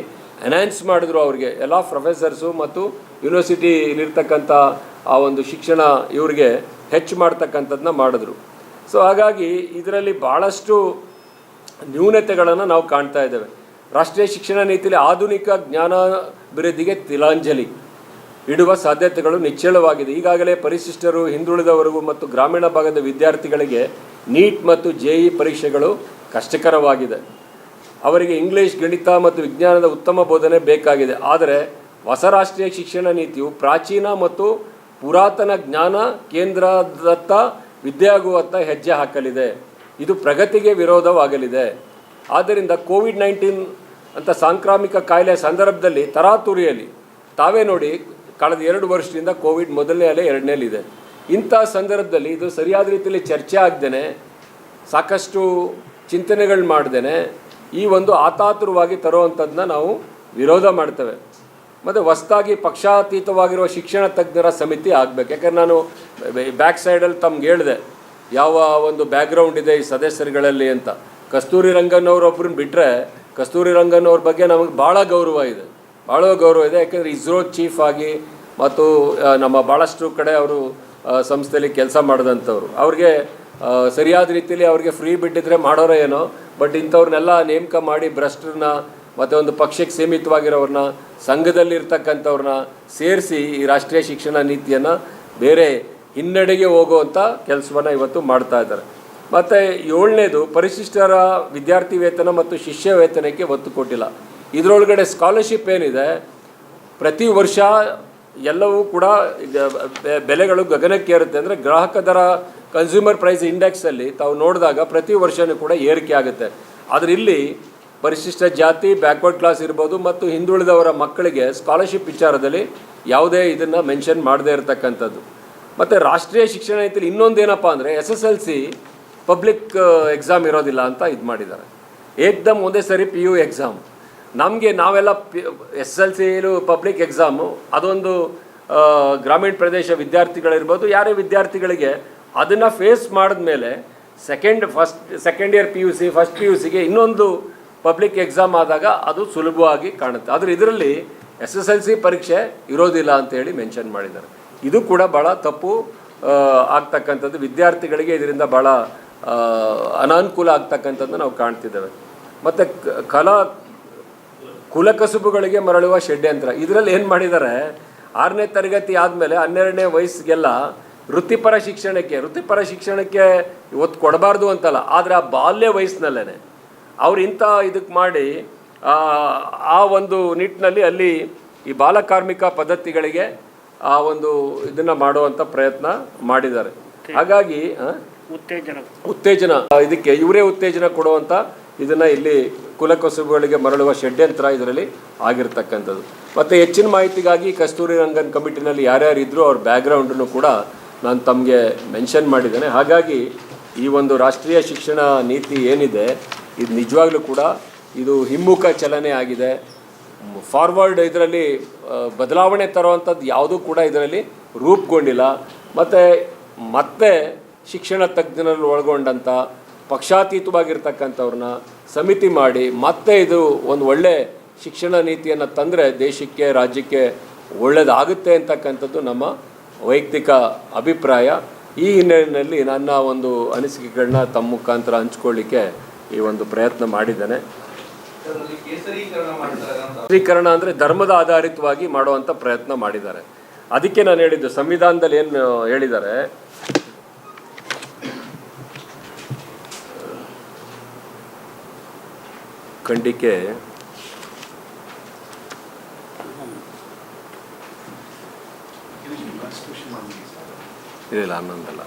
ಎನ್ಹ್ಯಾನ್ಸ್ ಮಾಡಿದ್ರು. ಅವರಿಗೆ ಎಲ್ಲ ಪ್ರೊಫೆಸರ್ಸು ಮತ್ತು ಯೂನಿವರ್ಸಿಟಿಲಿರ್ತಕ್ಕಂಥ ಆ ಒಂದು ಶಿಕ್ಷಣ ಇವರಿಗೆ ಹೆಚ್ಚು ಮಾಡ್ತಕ್ಕಂಥದ್ದನ್ನ ಮಾಡಿದ್ರು. ಸೊ ಹಾಗಾಗಿ ಇದರಲ್ಲಿ ಭಾಳಷ್ಟು ನ್ಯೂನತೆಗಳನ್ನು ನಾವು ಕಾಣ್ತಾ ಇದ್ದೇವೆ. ರಾಷ್ಟ್ರೀಯ ಶಿಕ್ಷಣ ನೀತಿಯಲ್ಲಿ ಆಧುನಿಕ ಜ್ಞಾನಾಭಿವೃದ್ಧಿಗೆ ತಿಲಾಂಜಲಿ ಇಡುವ ಸಾಧ್ಯತೆಗಳು ನಿಚ್ಚಳವಾಗಿದೆ. ಈಗಾಗಲೇ ಪರಿಶಿಷ್ಟರು, ಹಿಂದುಳಿದವರಿಗೂ ಮತ್ತು ಗ್ರಾಮೀಣ ಭಾಗದ ವಿದ್ಯಾರ್ಥಿಗಳಿಗೆ ನೀಟ್ ಮತ್ತು JEE ಪರೀಕ್ಷೆಗಳು ಕಷ್ಟಕರವಾಗಿದೆ. ಅವರಿಗೆ ಇಂಗ್ಲೀಷ್, ಗಣಿತ ಮತ್ತು ವಿಜ್ಞಾನದ ಉತ್ತಮ ಬೋಧನೆ ಬೇಕಾಗಿದೆ. ಆದರೆ ಹೊಸ ರಾಷ್ಟ್ರೀಯ ಶಿಕ್ಷಣ ನೀತಿಯು ಪ್ರಾಚೀನ ಮತ್ತು ಪುರಾತನ ಜ್ಞಾನ ಕೇಂದ್ರದತ್ತ ವಿದ್ಯೆಯಾಗುವತ್ತ ಹೆಜ್ಜೆ ಹಾಕಲಿದೆ. ಇದು ಪ್ರಗತಿಗೆ ವಿರೋಧವಾಗಲಿದೆ. ಆದ್ದರಿಂದ COVID-19 ಅಂತ ಸಾಂಕ್ರಾಮಿಕ ಕಾಯಿಲೆ ಸಂದರ್ಭದಲ್ಲಿ ತರಾತುರಿಯಲ್ಲಿ ತಾವೇ ನೋಡಿ, ಕಳೆದ 2 ವರ್ಷದಿಂದ ಕೋವಿಡ್ ಮೊದಲನೇ ಅಲೆ, ಎರಡನೇ ಇದೆ. ಇಂಥ ಸಂದರ್ಭದಲ್ಲಿ ಇದು ಸರಿಯಾದ ರೀತಿಯಲ್ಲಿ ಚರ್ಚೆ ಆಗದೇನೆ, ಸಾಕಷ್ಟು ಚಿಂತನೆಗಳು ಮಾಡ್ದೇನೆ ಈ ಒಂದು ಆತಾತುರವಾಗಿ ತರುವಂಥದ್ದನ್ನ ನಾವು ವಿರೋಧ ಮಾಡ್ತೇವೆ. ಮತ್ತು ಹೊಸದಾಗಿ ಪಕ್ಷಾತೀತವಾಗಿರುವ ಶಿಕ್ಷಣ ತಜ್ಞರ ಸಮಿತಿ ಆಗಬೇಕು. ಯಾಕಂದರೆ ನಾನು ಬ್ಯಾಕ್ ಸೈಡಲ್ಲಿ ತಮ್ಗೆ ಹೇಳಿದೆ ಯಾವ ಒಂದು ಬ್ಯಾಕ್ಗ್ರೌಂಡ್ ಇದೆ ಈ ಸದಸ್ಯರುಗಳಲ್ಲಿ ಅಂತ. ಕಸ್ತೂರಿ ರಂಗನ್ ಅವರೊಬ್ಬರನ್ನ ಬಿಟ್ಟರೆ ಕಸ್ತೂರಿ ರಂಗನ್ ಅವ್ರ ಬಗ್ಗೆ ನಮಗೆ ಭಾಳ ಗೌರವ ಇದೆ, ಯಾಕೆಂದರೆ ಇಸ್ರೋ ಚೀಫ್ ಆಗಿ ಮತ್ತು ನಮ್ಮ ಭಾಳಷ್ಟು ಕಡೆ ಅವರು ಸಂಸ್ಥೆಯಲ್ಲಿ ಕೆಲಸ ಮಾಡಿದಂಥವ್ರು. ಅವ್ರಿಗೆ ಸರಿಯಾದ ರೀತಿಯಲ್ಲಿ ಅವ್ರಿಗೆ ಫ್ರೀ ಬಿಟ್ಟಿದ್ರೆ ಮಾಡೋರೋ ಏನೋ, ಬಟ್ ಇಂಥವ್ರನ್ನೆಲ್ಲ ನೇಮಕ ಮಾಡಿ ಭ್ರಷ್ಟರನ್ನ ಮತ್ತು ಒಂದು ಪಕ್ಷಕ್ಕೆ ಸೀಮಿತವಾಗಿರೋರನ್ನ ಸಂಘದಲ್ಲಿರ್ತಕ್ಕಂಥವ್ರನ್ನ ಸೇರಿಸಿ ಈ ರಾಷ್ಟ್ರೀಯ ಶಿಕ್ಷಣ ನೀತಿಯನ್ನು ಬೇರೆ ಹಿನ್ನಡೆಗೆ ಹೋಗುವಂಥ ಕೆಲಸವನ್ನು ಇವತ್ತು ಮಾಡ್ತಾ ಇದ್ದಾರೆ. ಮತ್ತು 7ನೇದು ಪರಿಶಿಷ್ಟರ ವಿದ್ಯಾರ್ಥಿ ವೇತನ ಮತ್ತು ಶಿಷ್ಯ ವೇತನಕ್ಕೆ ಒತ್ತು ಕೊಟ್ಟಿಲ್ಲ. ಇದರೊಳಗಡೆ ಸ್ಕಾಲರ್ಶಿಪ್ ಏನಿದೆ ಪ್ರತಿ ವರ್ಷ ಎಲ್ಲವೂ ಕೂಡ ಬೆಲೆಗಳು ಗಗನಕ್ಕೇರುತ್ತೆ. ಅಂದರೆ ಗ್ರಾಹಕ ದರ ಕನ್ಸ್ಯೂಮರ್ ಪ್ರೈಸ್ ಇಂಡೆಕ್ಸಲ್ಲಿ ತಾವು ನೋಡಿದಾಗ ಪ್ರತಿ ವರ್ಷವೂ ಕೂಡ ಏರಿಕೆ ಆಗುತ್ತೆ. ಆದರೆ ಇಲ್ಲಿ ಪರಿಶಿಷ್ಟ ಜಾತಿ, ಬ್ಯಾಕ್ವರ್ಡ್ ಕ್ಲಾಸ್ ಇರ್ಬೋದು ಮತ್ತು ಹಿಂದುಳಿದವರ ಮಕ್ಕಳಿಗೆ ಸ್ಕಾಲರ್ಶಿಪ್ ವಿಚಾರದಲ್ಲಿ ಯಾವುದೇ ಇದನ್ನು ಮೆನ್ಷನ್ ಮಾಡದೇ ಇರತಕ್ಕಂಥದ್ದು. ಮತ್ತು ರಾಷ್ಟ್ರೀಯ ಶಿಕ್ಷಣ ನೀತಿಯಲ್ಲಿ ಇನ್ನೊಂದೇನಪ್ಪ ಅಂದರೆ SSLC ಪಬ್ಲಿಕ್ ಎಕ್ಸಾಮ್ ಇರೋದಿಲ್ಲ ಅಂತ ಇದು ಮಾಡಿದ್ದಾರೆ. ಏಕ್ದಮ್ ಒಂದೇ ಸರಿ PU ಎಕ್ಸಾಮ್. ನಾವೆಲ್ಲ SSLC ಪಬ್ಲಿಕ್ ಎಕ್ಸಾಮು ಅದೊಂದು ಗ್ರಾಮೀಣ ಪ್ರದೇಶ ವಿದ್ಯಾರ್ಥಿಗಳಿರ್ಬೋದು, ಯಾರೇ ವಿದ್ಯಾರ್ಥಿಗಳಿಗೆ ಅದನ್ನು ಫೇಸ್ ಮಾಡಿದ್ಮೇಲೆ ಸೆಕೆಂಡ್ ಇಯರ್ PUC ಫಸ್ಟ್ PUCಗೆ ಇನ್ನೊಂದು ಪಬ್ಲಿಕ್ ಎಕ್ಸಾಮ್ ಆದಾಗ ಅದು ಸುಲಭವಾಗಿ ಕಾಣುತ್ತೆ. ಆದರೆ ಇದರಲ್ಲಿ SSLC ಪರೀಕ್ಷೆ ಇರೋದಿಲ್ಲ ಅಂತೇಳಿ ಮೆನ್ಷನ್ ಮಾಡಿದ್ದಾರೆ. ಇದು ಕೂಡ ಭಾಳ ತಪ್ಪು ಆಗ್ತಕ್ಕಂಥದ್ದು. ವಿದ್ಯಾರ್ಥಿಗಳಿಗೆ ಇದರಿಂದ ಭಾಳ ಅನಾನುಕೂಲ ಆಗ್ತಕ್ಕಂಥದ್ದು ನಾವು ಕಾಣ್ತಿದ್ದೇವೆ. ಮತ್ತು ಕುಲಕಸುಬುಗಳಿಗೆ ಮರಳುವ ಷಡ್ಯಂತ್ರ. ಇದರಲ್ಲಿ ಏನು ಮಾಡಿದ್ದಾರೆ, 6ನೇ ತರಗತಿ ಆದಮೇಲೆ 12ನೇ ವಯಸ್ಸಿಗೆಲ್ಲ ವೃತ್ತಿಪರ ಶಿಕ್ಷಣಕ್ಕೆ ಒತ್ತು ಕೊಡಬಾರ್ದು ಅಂತಲ್ಲ, ಆದರೆ ಆ ಬಾಲ್ಯ ವಯಸ್ಸಿನಲ್ಲೇ ಅವ್ರು ಇಂಥ ಇದಕ್ಕೆ ಮಾಡಿ ಆ ಒಂದು ನಿಟ್ಟಿನಲ್ಲಿ ಅಲ್ಲಿ ಈ ಬಾಲಕಾರ್ಮಿಕ ಪದ್ಧತಿಗಳಿಗೆ ಆ ಒಂದು ಇದನ್ನು ಮಾಡುವಂಥ ಪ್ರಯತ್ನ ಮಾಡಿದ್ದಾರೆ. ಹಾಗಾಗಿ ಉತ್ತೇಜನ ಇದಕ್ಕೆ ಇವರೇ ಉತ್ತೇಜನ ಕೊಡುವಂಥ ಇದನ್ನು ಇಲ್ಲಿ ಕುಲಕಸುಬುಗಳಿಗೆ ಮರಳುವ ಷಡ್ಯಂತ್ರ ಇದರಲ್ಲಿ ಆಗಿರ್ತಕ್ಕಂಥದ್ದು. ಮತ್ತು ಹೆಚ್ಚಿನ ಮಾಹಿತಿಗಾಗಿ ಕಸ್ತೂರಿ ರಂಗನ್ ಕಮಿಟಿನಲ್ಲಿ ಯಾರ್ಯಾರು ಇದ್ದರೂ ಅವ್ರ ಬ್ಯಾಕ್ಗ್ರೌಂಡನ್ನು ಕೂಡ ನಾನು ತಮಗೆ ಮೆನ್ಷನ್ ಮಾಡಿದ್ದೇನೆ. ಹಾಗಾಗಿ ಈ ಒಂದು ರಾಷ್ಟ್ರೀಯ ಶಿಕ್ಷಣ ನೀತಿ ಏನಿದೆ ಇದು ನಿಜವಾಗ್ಲೂ ಕೂಡ ಇದು ಹಿಮ್ಮುಖ ಚಲನೆ ಆಗಿದೆ. ಫಾರ್ವರ್ಡ್ ಇದರಲ್ಲಿ ಬದಲಾವಣೆ ತರುವಂಥದ್ದು ಯಾವುದೂ ಕೂಡ ಇದರಲ್ಲಿ ರೂಪುಗೊಂಡಿಲ್ಲ. ಮತ್ತೆ ಶಿಕ್ಷಣ ತಜ್ಞರಲ್ಲಿ ಒಳಗೊಂಡಂಥ ಪಕ್ಷಾತೀತವಾಗಿರ್ತಕ್ಕಂಥವ್ರನ್ನ ಸಮಿತಿ ಮಾಡಿ ಮತ್ತೆ ಇದು ಒಂದು ಒಳ್ಳೆ ಶಿಕ್ಷಣ ನೀತಿಯನ್ನು ತಂದರೆ ದೇಶಕ್ಕೆ ರಾಜ್ಯಕ್ಕೆ ಒಳ್ಳೆಯದಾಗುತ್ತೆ ಅಂತಕ್ಕಂಥದ್ದು ನಮ್ಮ ವೈಯಕ್ತಿಕ ಅಭಿಪ್ರಾಯ. ಈ ಹಿನ್ನೆಲೆಯಲ್ಲಿ ನನ್ನ ಒಂದು ಅನಿಸಿಕೆಗಳನ್ನ ತಮ್ಮ ಮುಖಾಂತರ ಹಂಚ್ಕೊಳ್ಳಿಕ್ಕೆ ಈ ಒಂದು ಪ್ರಯತ್ನ ಮಾಡಿದ್ದೇನೆ. ಕೇಸರೀಕರಣ ಅಂದರೆ ಧರ್ಮದ ಆಧಾರಿತವಾಗಿ ಮಾಡುವಂಥ ಪ್ರಯತ್ನ ಮಾಡಿದ್ದಾರೆ. ಅದಕ್ಕೆ ನಾನು ಹೇಳಿದ್ದು ಸಂವಿಧಾನದಲ್ಲಿ ಏನು ಹೇಳಿದ್ದಾರೆ, ಖಂಡಿಕೆ ಇಲ್ಲ ಹನ್ನೊಂದಲ್ಲ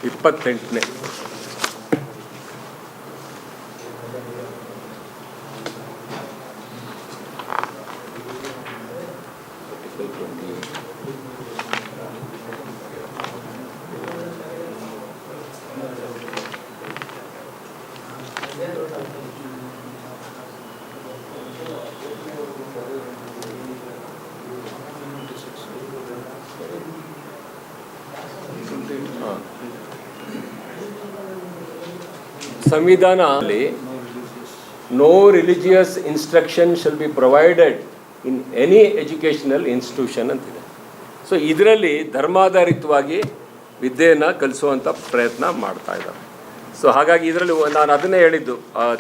ಇಪ್ಪತ್ತೆಂಟನೇ ಸಂವಿಧಾನದಲ್ಲಿ no religious instruction shall be provided in any educational institution ಅಂತಿದೆ. ಸೊ ಇದರಲ್ಲಿ ಧರ್ಮಾಧಾರಿತವಾಗಿ ವಿದ್ಯೆಯನ್ನು ಕಲಿಸುವಂಥ ಪ್ರಯತ್ನ ಮಾಡ್ತಾ ಇದ್ದಾರೆ. ಸೊ ಹಾಗಾಗಿ ಇದರಲ್ಲಿ ನಾನು ಅದನ್ನೇ ಹೇಳಿದ್ದು,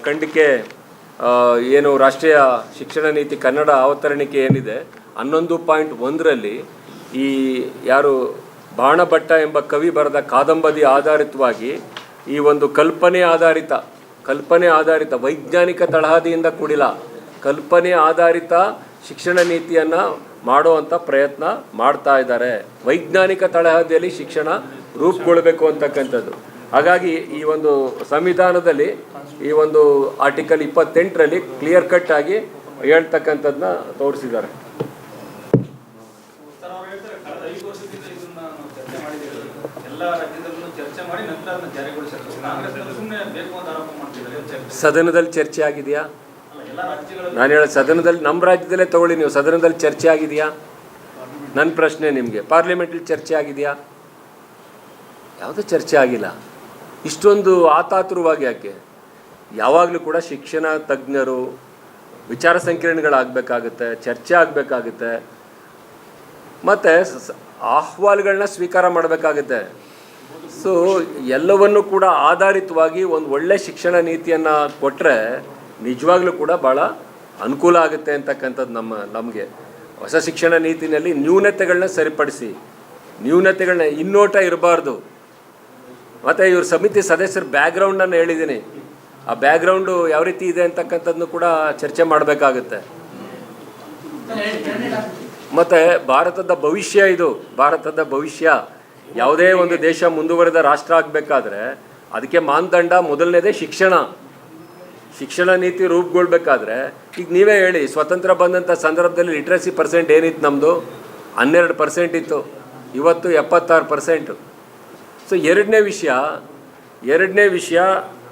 ಖಂಡಿಕೆ ಏನು ರಾಷ್ಟ್ರೀಯ ಶಿಕ್ಷಣ ನೀತಿ ಕನ್ನಡ ಅವತರಣಿಕೆ ಏನಿದೆ 11.1ರಲ್ಲಿ ಈ ಯಾರು ಬಾಣಭಟ್ಟ ಎಂಬ ಕವಿ ಬರೆದ ಕಾದಂಬರಿ ಆಧಾರಿತವಾಗಿ ಈ ಒಂದು ಕಲ್ಪನೆ ಆಧಾರಿತ ವೈಜ್ಞಾನಿಕ ತಳಹದಿಯಿಂದ ಕೂಡಿಲ್ಲ, ಕಲ್ಪನೆ ಆಧಾರಿತ ಶಿಕ್ಷಣ ನೀತಿಯನ್ನು ಮಾಡುವಂಥ ಪ್ರಯತ್ನ ಮಾಡ್ತಾ ಇದ್ದಾರೆ. ವೈಜ್ಞಾನಿಕ ತಳಹದಿಯಲ್ಲಿ ಶಿಕ್ಷಣ ರೂಪುಗೊಳ್ಳಬೇಕು ಅಂತಕ್ಕಂಥದ್ದು. ಹಾಗಾಗಿ ಈ ಒಂದು ಸಂವಿಧಾನದಲ್ಲಿ ಈ ಒಂದು ಆರ್ಟಿಕಲ್ 28ರಲ್ಲಿ ಕ್ಲಿಯರ್ ಕಟ್ ಆಗಿ ಹೇಳ್ತಕ್ಕಂಥದ್ದನ್ನ ತೋರಿಸಿದ್ದಾರೆ. ಸದನದಲ್ಲಿ ಚರ್ಚೆ ಆಗಿದೆಯಾ? ನಾನು ಹೇಳೋ ಸದನದಲ್ಲಿ ನಮ್ಮ ರಾಜ್ಯದಲ್ಲೇ ತಗೊಳ್ಳಿ, ನೀವು ಸದನದಲ್ಲಿ ಚರ್ಚೆ ಆಗಿದೆಯಾ? ನನ್ನ ಪ್ರಶ್ನೆ ನಿಮಗೆ, ಪಾರ್ಲಿಮೆಂಟಲ್ಲಿ ಚರ್ಚೆ ಆಗಿದೆಯಾ? ಯಾವುದೂ ಚರ್ಚೆ ಆಗಿಲ್ಲ. ಇಷ್ಟೊಂದು ಆತಾತುರವಾಗಿ ಯಾಕೆ? ಯಾವಾಗಲೂ ಕೂಡ ಶಿಕ್ಷಣ ತಜ್ಞರು ವಿಚಾರ ಸಂಕಿರಣಗಳಾಗಬೇಕಾಗುತ್ತೆ, ಚರ್ಚೆ ಆಗಬೇಕಾಗುತ್ತೆ, ಮತ್ತು ಅಹವಾಲುಗಳನ್ನ ಸ್ವೀಕಾರ ಮಾಡಬೇಕಾಗುತ್ತೆ. ಸೊ ಎಲ್ಲವನ್ನೂ ಕೂಡ ಆಧಾರಿತವಾಗಿ ಒಂದು ಒಳ್ಳೆ ಶಿಕ್ಷಣ ನೀತಿಯನ್ನು ಕೊಟ್ಟರೆ ನಿಜವಾಗ್ಲೂ ಕೂಡ ಭಾಳ ಅನುಕೂಲ ಆಗುತ್ತೆ ಅಂತಕ್ಕಂಥದ್ದು ನಮಗೆ ಹೊಸ ಶಿಕ್ಷಣ ನೀತಿನಲ್ಲಿ ನ್ಯೂನತೆಗಳನ್ನ ಸರಿಪಡಿಸಿ, ನ್ಯೂನತೆಗಳನ್ನ ಇನ್ನೋಟ ಇರಬಾರ್ದು. ಮತ್ತು ಇವ್ರ ಸಮಿತಿ ಸದಸ್ಯರ ಬ್ಯಾಕ್ಗ್ರೌಂಡನ್ನು ಹೇಳಿದ್ದೀನಿ, ಆ ಬ್ಯಾಕ್ಗ್ರೌಂಡು ಯಾವ ರೀತಿ ಇದೆ ಅಂತಕ್ಕಂಥದ್ದನ್ನು ಕೂಡ ಚರ್ಚೆ ಮಾಡಬೇಕಾಗುತ್ತೆ. ಮತ್ತು ಭಾರತದ ಭವಿಷ್ಯ ಇದು, ಭಾರತದ ಭವಿಷ್ಯ. ಯಾವುದೇ ಒಂದು ದೇಶ ಮುಂದುವರೆದ ರಾಷ್ಟ್ರ ಆಗಬೇಕಾದ್ರೆ ಅದಕ್ಕೆ ಮಾನದಂಡ ಮೊದಲನೇದೇ ಶಿಕ್ಷಣ. ಶಿಕ್ಷಣ ನೀತಿ ರೂಪುಗೊಳ್ಬೇಕಾದ್ರೆ ಈಗ ನೀವೇ ಹೇಳಿ, ಸ್ವತಂತ್ರ ಬಂದಂಥ ಸಂದರ್ಭದಲ್ಲಿ ಲಿಟ್ರಸಿ ಪರ್ಸೆಂಟ್ ಏನಿತ್ತು ನಮ್ಮದು? 12% ಇತ್ತು, ಇವತ್ತು 76%. ಸೊ ಎರಡನೇ ವಿಷಯ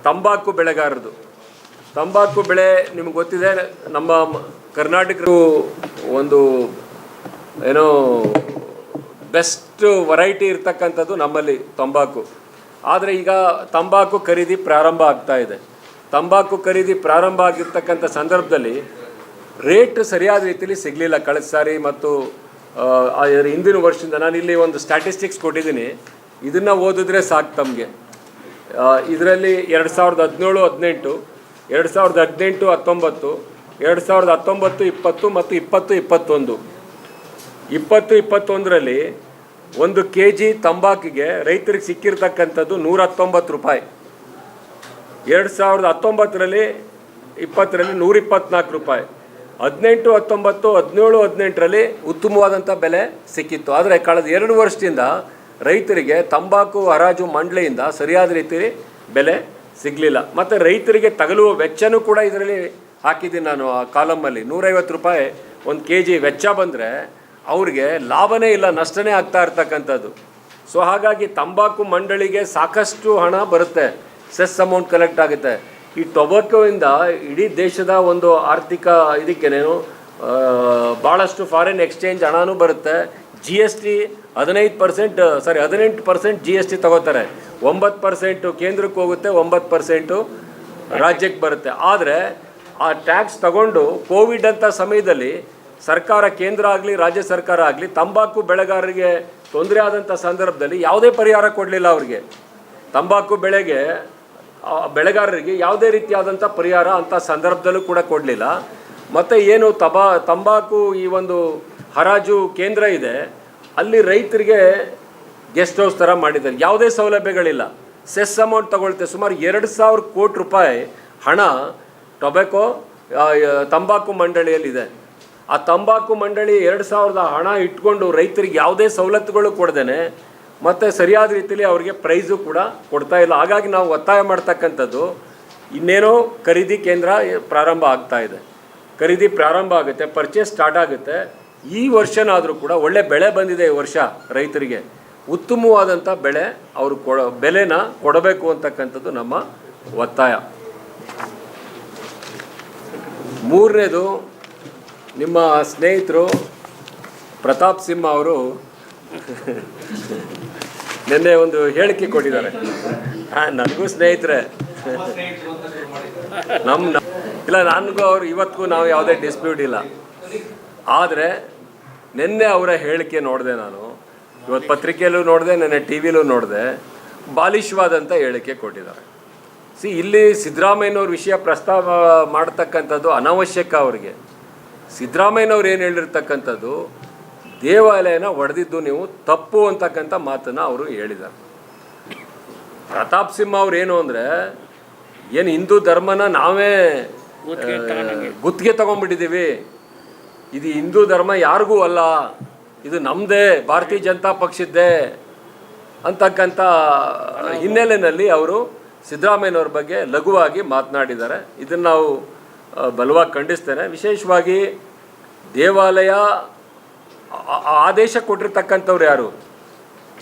ತಂಬಾಕು ಬೆಳೆಗಾರರದು. ತಂಬಾಕು ಬೆಳೆ ನಿಮ್ಗೆ ಗೊತ್ತಿದೆ, ನಮ್ಮ ಕರ್ನಾಟಕ ಒಂದು ಏನೋ ಬೆಸ್ಟ್ ವೆರೈಟಿ ಇರ್ತಕ್ಕಂಥದ್ದು ನಮ್ಮಲ್ಲಿ ತಂಬಾಕು. ಆದರೆ ಈಗ ತಂಬಾಕು ಖರೀದಿ ಪ್ರಾರಂಭ ಆಗ್ತಾ ಇದೆ. ತಂಬಾಕು ಖರೀದಿ ಪ್ರಾರಂಭ ಆಗಿರ್ತಕ್ಕಂಥ ಸಂದರ್ಭದಲ್ಲಿ ರೇಟ್ ಸರಿಯಾದ ರೀತಿಯಲ್ಲಿ ಸಿಗಲಿಲ್ಲ ಕಳೆದ ಸಾರಿ ಮತ್ತು ಹಿಂದಿನ ವರ್ಷದಿಂದ. ನಾನಿಲ್ಲಿ ಒಂದು ಸ್ಟ್ಯಾಟಿಸ್ಟಿಕ್ಸ್ ಕೊಟ್ಟಿದ್ದೀನಿ, ಇದನ್ನು ಓದಿದ್ರೆ ಸಾಕು ತಮಗೆ. ಇದರಲ್ಲಿ 2017-18, 2018-19, 2019-20 ಮತ್ತು 20-21. 20-21ರಲ್ಲಿ 1 kg ತಂಬಾಕಿಗೆ ರೈತರಿಗೆ ಸಿಕ್ಕಿರ್ತಕ್ಕಂಥದ್ದು 119 ರೂಪಾಯಿ. 2019-20ರಲ್ಲಿ 124 ರೂಪಾಯಿ. 18-19, 17-18ರಲ್ಲಿ ಉತ್ತಮವಾದಂಥ ಬೆಲೆ ಸಿಕ್ಕಿತ್ತು. ಆದರೆ ಕಳೆದ 2 ವರ್ಷದಿಂದ ರೈತರಿಗೆ ತಂಬಾಕು ಹರಾಜು ಮಂಡಳಿಯಿಂದ ಸರಿಯಾದ ರೀತಿ ಬೆಲೆ ಸಿಗಲಿಲ್ಲ. ಮತ್ತು ರೈತರಿಗೆ ತಗಲುವ ವೆಚ್ಚನೂ ಕೂಡ ಇದರಲ್ಲಿ ಹಾಕಿದ್ದೀನಿ ನಾನು ಆ ಕಾಲಮಲ್ಲಿ. 150 ರೂಪಾಯಿ 1 kg ವೆಚ್ಚ ಬಂದರೆ ಅವ್ರಿಗೆ ಲಾಭನೇ ಇಲ್ಲ, ನಷ್ಟನೇ ಆಗ್ತಾ ಇರ್ತಕ್ಕಂಥದ್ದು. ಸೊ ಹಾಗಾಗಿ ತಂಬಾಕು ಮಂಡಳಿಗೆ ಸಾಕಷ್ಟು ಹಣ ಬರುತ್ತೆ, ಸೆಸ್ ಅಮೌಂಟ್ ಕಲೆಕ್ಟ್ ಆಗುತ್ತೆ. ಈ ಟೊಬಾಕೋಯಿಂದ ಇಡೀ ದೇಶದ ಒಂದು ಆರ್ಥಿಕ ಇದಕ್ಕೇನೇನು ಭಾಳಷ್ಟು ಫಾರಿನ್ ಎಕ್ಸ್ಚೇಂಜ್ ಹಣನೂ ಬರುತ್ತೆ. GST 18% GST ತಗೋತಾರೆ. 9% ಕೇಂದ್ರಕ್ಕೆ ಹೋಗುತ್ತೆ, 9% ರಾಜ್ಯಕ್ಕೆ ಬರುತ್ತೆ. ಆದರೆ ಆ ಟ್ಯಾಕ್ಸ್ ತಗೊಂಡು ಕೋವಿಡ್ ಅಂತ ಸಮಯದಲ್ಲಿ ಸರ್ಕಾರ, ಕೇಂದ್ರ ಆಗಲಿ ರಾಜ್ಯ ಸರ್ಕಾರ ಆಗಲಿ, ತಂಬಾಕು ಬೆಳೆಗಾರರಿಗೆ ತೊಂದರೆ ಆದಂಥ ಸಂದರ್ಭದಲ್ಲಿ ಯಾವುದೇ ಪರಿಹಾರ ಕೊಡಲಿಲ್ಲ. ಅವ್ರಿಗೆ ತಂಬಾಕು ಬೆಳೆಗಾರರಿಗೆ ಯಾವುದೇ ರೀತಿಯಾದಂಥ ಪರಿಹಾರ ಅಂಥ ಸಂದರ್ಭದಲ್ಲೂ ಕೂಡ ಕೊಡಲಿಲ್ಲ. ಮತ್ತು ಏನು ತಂಬಾಕು ಈ ಒಂದು ಹರಾಜು ಕೇಂದ್ರ ಇದೆ, ಅಲ್ಲಿ ರೈತರಿಗೆ ಗೆಸ್ಟ್ ಹೌಸ್ ಥರ ಮಾಡಿದ್ದಾರೆ. ಯಾವುದೇ ಸೌಲಭ್ಯಗಳಿಲ್ಲ. Cess amount ತಗೊಳ್ತೆ. ಸುಮಾರು 2,000 ಕೋಟಿ ರೂಪಾಯಿ ಹಣ ತಂಬಾಕು ಮಂಡಳಿಯಲ್ಲಿದೆ. ಆ ತಂಬಾಕು ಮಂಡಳಿ 2,000 ಹಣ ಇಟ್ಕೊಂಡು ರೈತರಿಗೆ ಯಾವುದೇ ಸವಲತ್ತುಗಳು ಕೊಡ್ದೇನೆ ಮತ್ತು ಸರಿಯಾದ ರೀತಿಯಲ್ಲಿ ಅವರಿಗೆ ಪ್ರೈಸು ಕೂಡ ಕೊಡ್ತಾ ಇಲ್ಲ. ಹಾಗಾಗಿ ನಾವು ಒತ್ತಾಯ ಮಾಡ್ತಕ್ಕಂಥದ್ದು, ಇನ್ನೇನೋ ಖರೀದಿ ಕೇಂದ್ರ ಪ್ರಾರಂಭ ಆಗ್ತಾ ಇದೆ, ಖರೀದಿ ಪ್ರಾರಂಭ ಆಗುತ್ತೆ, ಪರ್ಚೇಸ್ ಸ್ಟಾರ್ಟ್ ಆಗುತ್ತೆ. ಈ ವರ್ಷನಾದರೂ ಕೂಡ ಒಳ್ಳೆ ಬೆಳೆ ಬಂದಿದೆ ಈ ವರ್ಷ ರೈತರಿಗೆ, ಉತ್ತಮವಾದಂಥ ಬೆಲೆನ ಕೊಡಬೇಕು ಅಂತಕ್ಕಂಥದ್ದು ನಮ್ಮ ಒತ್ತಾಯ. ಮೂರನೇದು, ನಿಮ್ಮ ಸ್ನೇಹಿತರು ಪ್ರತಾಪ್ ಸಿಂಹ ಅವರು ನಿನ್ನೆ ಒಂದು ಹೇಳಿಕೆ ಕೊಟ್ಟಿದ್ದಾರೆ. ನನಗೂ ಸ್ನೇಹಿತರೆ, ಇಲ್ಲ ನನಗೂ ಅವ್ರು ಇವತ್ತಿಗೂ ನಾವು ಯಾವುದೇ ಡಿಸ್ಪ್ಯೂಟ್ ಇಲ್ಲ. ಆದರೆ ನಿನ್ನೆ ಅವರ ಹೇಳಿಕೆ ನೋಡಿದೆ ನಾನು, ಇವತ್ತು ಪತ್ರಿಕೆಯಲ್ಲೂ ನೋಡಿದೆ, ನೆನ್ನೆ ಟಿ ವಿಲೂ ನೋಡಿದೆ. ಬಾಲಿಶವಾದಂಥ ಹೇಳಿಕೆ ಕೊಟ್ಟಿದ್ದಾರೆ. ಇಲ್ಲಿ ಸಿದ್ದರಾಮಯ್ಯನವ್ರ ವಿಷಯ ಪ್ರಸ್ತಾವ ಮಾಡ್ತಕ್ಕಂಥದ್ದು ಅನಾವಶ್ಯಕ. ಅವರಿಗೆ ಸಿದ್ದರಾಮಯ್ಯನವ್ರು ಏನು ಹೇಳಿರ್ತಕ್ಕಂಥದ್ದು, ದೇವಾಲಯನ ಒಡೆದಿದ್ದು ನೀವು ತಪ್ಪು ಅಂತಕ್ಕಂಥ ಮಾತನ್ನು ಅವರು ಹೇಳಿದ್ದಾರೆ. ಪ್ರತಾಪ್ ಸಿಂಹ ಅವ್ರು ಏನು ಅಂದರೆ, ಏನು ಹಿಂದೂ ಧರ್ಮನ ನಾವೇ ಗುತ್ತಿಗೆ ತಗೊಂಡ್ಬಿಟ್ಟಿದ್ದೀವಿ, ಇದು ಹಿಂದೂ ಧರ್ಮ ಯಾರಿಗೂ ಅಲ್ಲ, ಇದು ನಮ್ಮದೇ, ಭಾರತೀಯ ಜನತಾ ಪಕ್ಷದ್ದೇ ಅಂತಕ್ಕಂಥ ಹಿನ್ನೆಲೆಯಲ್ಲಿ ಅವರು ಸಿದ್ದರಾಮಯ್ಯನವ್ರ ಬಗ್ಗೆ ಲಘುವಾಗಿ ಮಾತನಾಡಿದ್ದಾರೆ. ಇದನ್ನು ನಾವು ಬಲವಾಗಿ ಖಂಡಿಸ್ತೇನೆ. ವಿಶೇಷವಾಗಿ ದೇವಾಲಯ ಆದೇಶ ಕೊಟ್ಟಿರ್ತಕ್ಕಂಥವ್ರು ಯಾರು?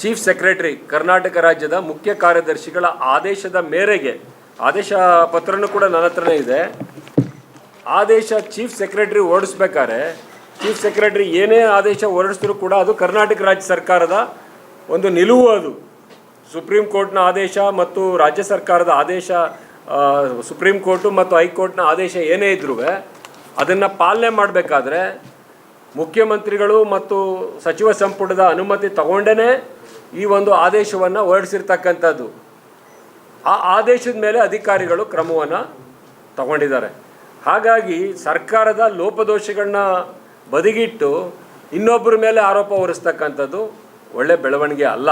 ಚೀಫ್ ಸೆಕ್ರೆಟರಿ, ಕರ್ನಾಟಕ ರಾಜ್ಯದ ಮುಖ್ಯ ಕಾರ್ಯದರ್ಶಿಗಳ ಆದೇಶದ ಮೇರೆಗೆ, ಆದೇಶ ಪತ್ರನೂ ಕೂಡ ನನ್ನ ಹತ್ರನೇ ಇದೆ. ಆದೇಶ ಚೀಫ್ ಸೆಕ್ರೆಟರಿ ಹೊರಡಿಸ್ಬೇಕಾದ್ರೆ ಚೀಫ್ ಸೆಕ್ರೆಟರಿ ಏನೇ ಆದೇಶ ಹೊರಡಿಸಿದ್ರು ಕೂಡ ಅದು ಕರ್ನಾಟಕ ರಾಜ್ಯ ಸರ್ಕಾರದ ಒಂದು ನಿಲುವು. ಅದು ಸುಪ್ರೀಂ ಕೋರ್ಟ್ನ ಆದೇಶ ಮತ್ತು ರಾಜ್ಯ ಸರ್ಕಾರದ ಆದೇಶ, ಸುಪ್ರೀಂ ಕೋರ್ಟು ಮತ್ತು ಹೈಕೋರ್ಟ್ನ ಆದೇಶ ಏನೇ ಇದ್ರೂ ಅದನ್ನು ಪಾಲನೆ ಮಾಡಬೇಕಾದ್ರೆ ಮುಖ್ಯಮಂತ್ರಿಗಳು ಮತ್ತು ಸಚಿವ ಸಂಪುಟದ ಅನುಮತಿ ತಗೊಂಡೇ ಈ ಒಂದು ಆದೇಶವನ್ನು ಹೊರಡಿಸಿರ್ತಕ್ಕಂಥದ್ದು. ಆ ಆದೇಶದ ಮೇಲೆ ಅಧಿಕಾರಿಗಳು ಕ್ರಮವನ್ನು ತಗೊಂಡಿದ್ದಾರೆ. ಹಾಗಾಗಿ ಸರ್ಕಾರದ ಲೋಪದೋಷಗಳನ್ನ ಬದಿಗಿಟ್ಟು ಇನ್ನೊಬ್ಬರ ಮೇಲೆ ಆರೋಪ ಹೊರಿಸ್ತಕ್ಕಂಥದ್ದು ಒಳ್ಳೆ ಬೆಳವಣಿಗೆ ಅಲ್ಲ.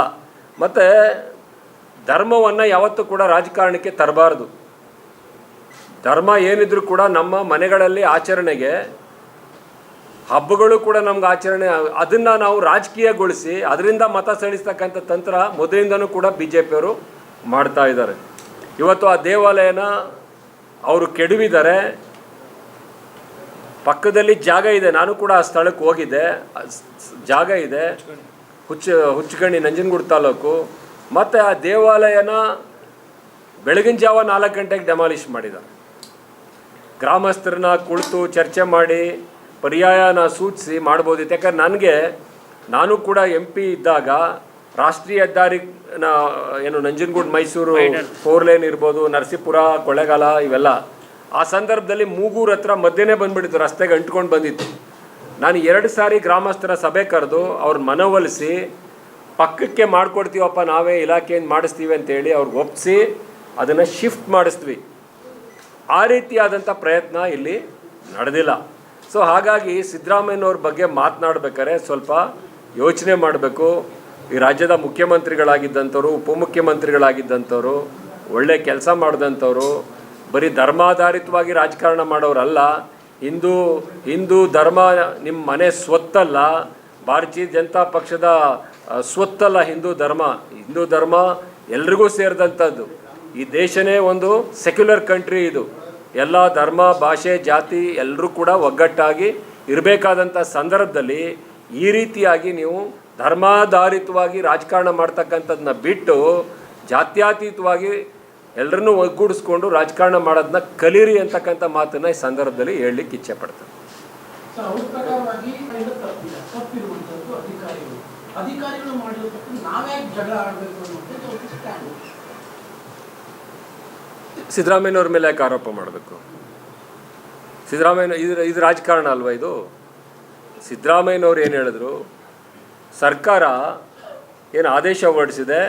ಮತ್ತು ಧರ್ಮವನ್ನು ಯಾವತ್ತೂ ಕೂಡ ರಾಜಕಾರಣಕ್ಕೆ ತರಬಾರ್ದು. ಧರ್ಮ ಏನಿದ್ರೂ ಕೂಡ ನಮ್ಮ ಮನೆಗಳಲ್ಲಿ ಆಚರಣೆಗೆ, ಹಬ್ಬಗಳು ಕೂಡ ನಮ್ಗೆ ಆಚರಣೆ, ಅದನ್ನು ನಾವು ರಾಜಕೀಯಗೊಳಿಸಿ ಅದರಿಂದ ಮತ ಸೆಳೆಸ್ತಕ್ಕಂಥ ತಂತ್ರ ಮೊದಲಿಂದನೂ ಕೂಡ BJPಯವರು ಮಾಡ್ತಾ ಇದ್ದಾರೆ. ಇವತ್ತು ಆ ದೇವಾಲಯನ ಅವರು ಕೆಡವಿದ್ದಾರೆ. ಪಕ್ಕದಲ್ಲಿ ಜಾಗ ಇದೆ, ನಾನು ಕೂಡ ಆ ಸ್ಥಳಕ್ಕೆ ಹೋಗಿದ್ದೆ. ಜಾಗ ಇದೆ, ಹುಚ್ಚಗಣಿ ನಂಜನಗೂಡು ತಾಲೂಕು. ಮತ್ತು ಆ ದೇವಾಲಯನ ಬೆಳಗಿನ ಜಾವ 4 ಗಂಟೆಗೆ ಡೆಮಾಲಿಷ್ ಮಾಡಿದ್ದಾರೆ. ಗ್ರಾಮಸ್ಥರನ್ನ ಕುಳಿತು ಚರ್ಚೆ ಮಾಡಿ ಪರ್ಯಾಯನ ಸೂಚಿಸಿ ಮಾಡ್ಬೋದಿತ್ತು. ಯಾಕಂದ್ರೆ ನಾನು ಕೂಡ MP ಇದ್ದಾಗ ರಾಷ್ಟ್ರೀಯ ಹೆದ್ದಾರಿನ ಏನು ನಂಜನಗೂಡು ಮೈಸೂರು 4 ಲೇನ್ ಇರ್ಬೋದು, ನರಸೀಪುರ, ಕೊಳ್ಳೇಗಾಲ, ಇವೆಲ್ಲ ಆ ಸಂದರ್ಭದಲ್ಲಿ ಮೂಗೂರು ಹತ್ರ ಮಧ್ಯನೇ ಬಂದುಬಿಟ್ಟಿತ್ತು, ರಸ್ತೆಗೆ ಅಂಟ್ಕೊಂಡು ಬಂದಿತ್ತು. ನಾನು 2 ಸಾರಿ ಗ್ರಾಮಸ್ಥರ ಸಭೆ ಕರೆದು ಅವ್ರ ಮನವೊಲಿಸಿ ಪಕ್ಕಕ್ಕೆ ಮಾಡಿಕೊಡ್ತೀವಪ್ಪ, ನಾವೇ ಇಲಾಖೆಯಿಂದ ಮಾಡಿಸ್ತೀವಿ ಅಂತೇಳಿ ಅವ್ರಿಗೆ ಒಪ್ಪಿಸಿ ಅದನ್ನು ಶಿಫ್ಟ್ ಮಾಡಿಸ್ತೀವಿ. ಆ ರೀತಿಯಾದಂಥ ಪ್ರಯತ್ನ ಇಲ್ಲಿ ನಡೆದಿಲ್ಲ. ಸೊ ಹಾಗಾಗಿ ಸಿದ್ದರಾಮಯ್ಯನವ್ರ ಬಗ್ಗೆ ಮಾತನಾಡಬೇಕಾದ್ರೆ ಸ್ವಲ್ಪ ಯೋಚನೆ ಮಾಡಬೇಕು. ಈ ರಾಜ್ಯದ ಮುಖ್ಯಮಂತ್ರಿಗಳಾಗಿದ್ದಂಥವ್ರು, ಉಪಮುಖ್ಯಮಂತ್ರಿಗಳಾಗಿದ್ದಂಥವ್ರು, ಒಳ್ಳೆ ಕೆಲಸ ಮಾಡಿದಂಥವ್ರು, ಬರೀ ಧರ್ಮಾಧಾರಿತವಾಗಿ ರಾಜಕಾರಣ ಮಾಡೋರಲ್ಲ. ಹಿಂದೂ ಧರ್ಮ ನಿಮ್ಮ ಮನೆ ಸ್ವತ್ತಲ್ಲ, ಭಾರತೀಯ ಜನತಾ ಪಕ್ಷದ ಸ್ವತ್ತಲ್ಲ ಹಿಂದೂ ಧರ್ಮ ಎಲ್ರಿಗೂ ಸೇರಿದಂಥದ್ದು. ಈ ದೇಶನೇ ಒಂದು ಸೆಕ್ಯುಲರ್ ಕಂಟ್ರಿ. ಇದು ಎಲ್ಲ ಧರ್ಮ, ಭಾಷೆ, ಜಾತಿ ಎಲ್ಲರೂ ಕೂಡ ಒಗ್ಗಟ್ಟಾಗಿ ಇರಬೇಕಾದಂಥ ಸಂದರ್ಭದಲ್ಲಿ ಈ ರೀತಿಯಾಗಿ ನೀವು ಧರ್ಮಾಧಾರಿತವಾಗಿ ರಾಜಕಾರಣ ಮಾಡ್ತಕ್ಕಂಥದ್ದನ್ನ ಬಿಟ್ಟು ಜಾತ್ಯತೀತವಾಗಿ ಎಲ್ಲರನ್ನೂ ಒಗ್ಗೂಡಿಸ್ಕೊಂಡು ರಾಜಕಾರಣ ಮಾಡೋದನ್ನ ಕಲೀರಿ ಅಂತಕ್ಕಂಥ ಮಾತನ್ನ ಈ ಸಂದರ್ಭದಲ್ಲಿ ಹೇಳಲಿಕ್ಕೆ ಇಚ್ಛೆ ಪಡ್ತಾರೆ. ಸಿದ್ದರಾಮಯ್ಯನವ್ರ ಮೇಲೆ ಯಾಕೆ ಆರೋಪ ಮಾಡಬೇಕು? ಸಿದ್ದರಾಮಯ್ಯ ಇದು ರಾಜಕಾರಣ ಅಲ್ವಾ ಇದು? ಸಿದ್ದರಾಮಯ್ಯನವ್ರು ಏನು ಹೇಳಿದ್ರು, ಸರ್ಕಾರ ಏನು ಆದೇಶ ಹೊರಡಿಸಿದೆ,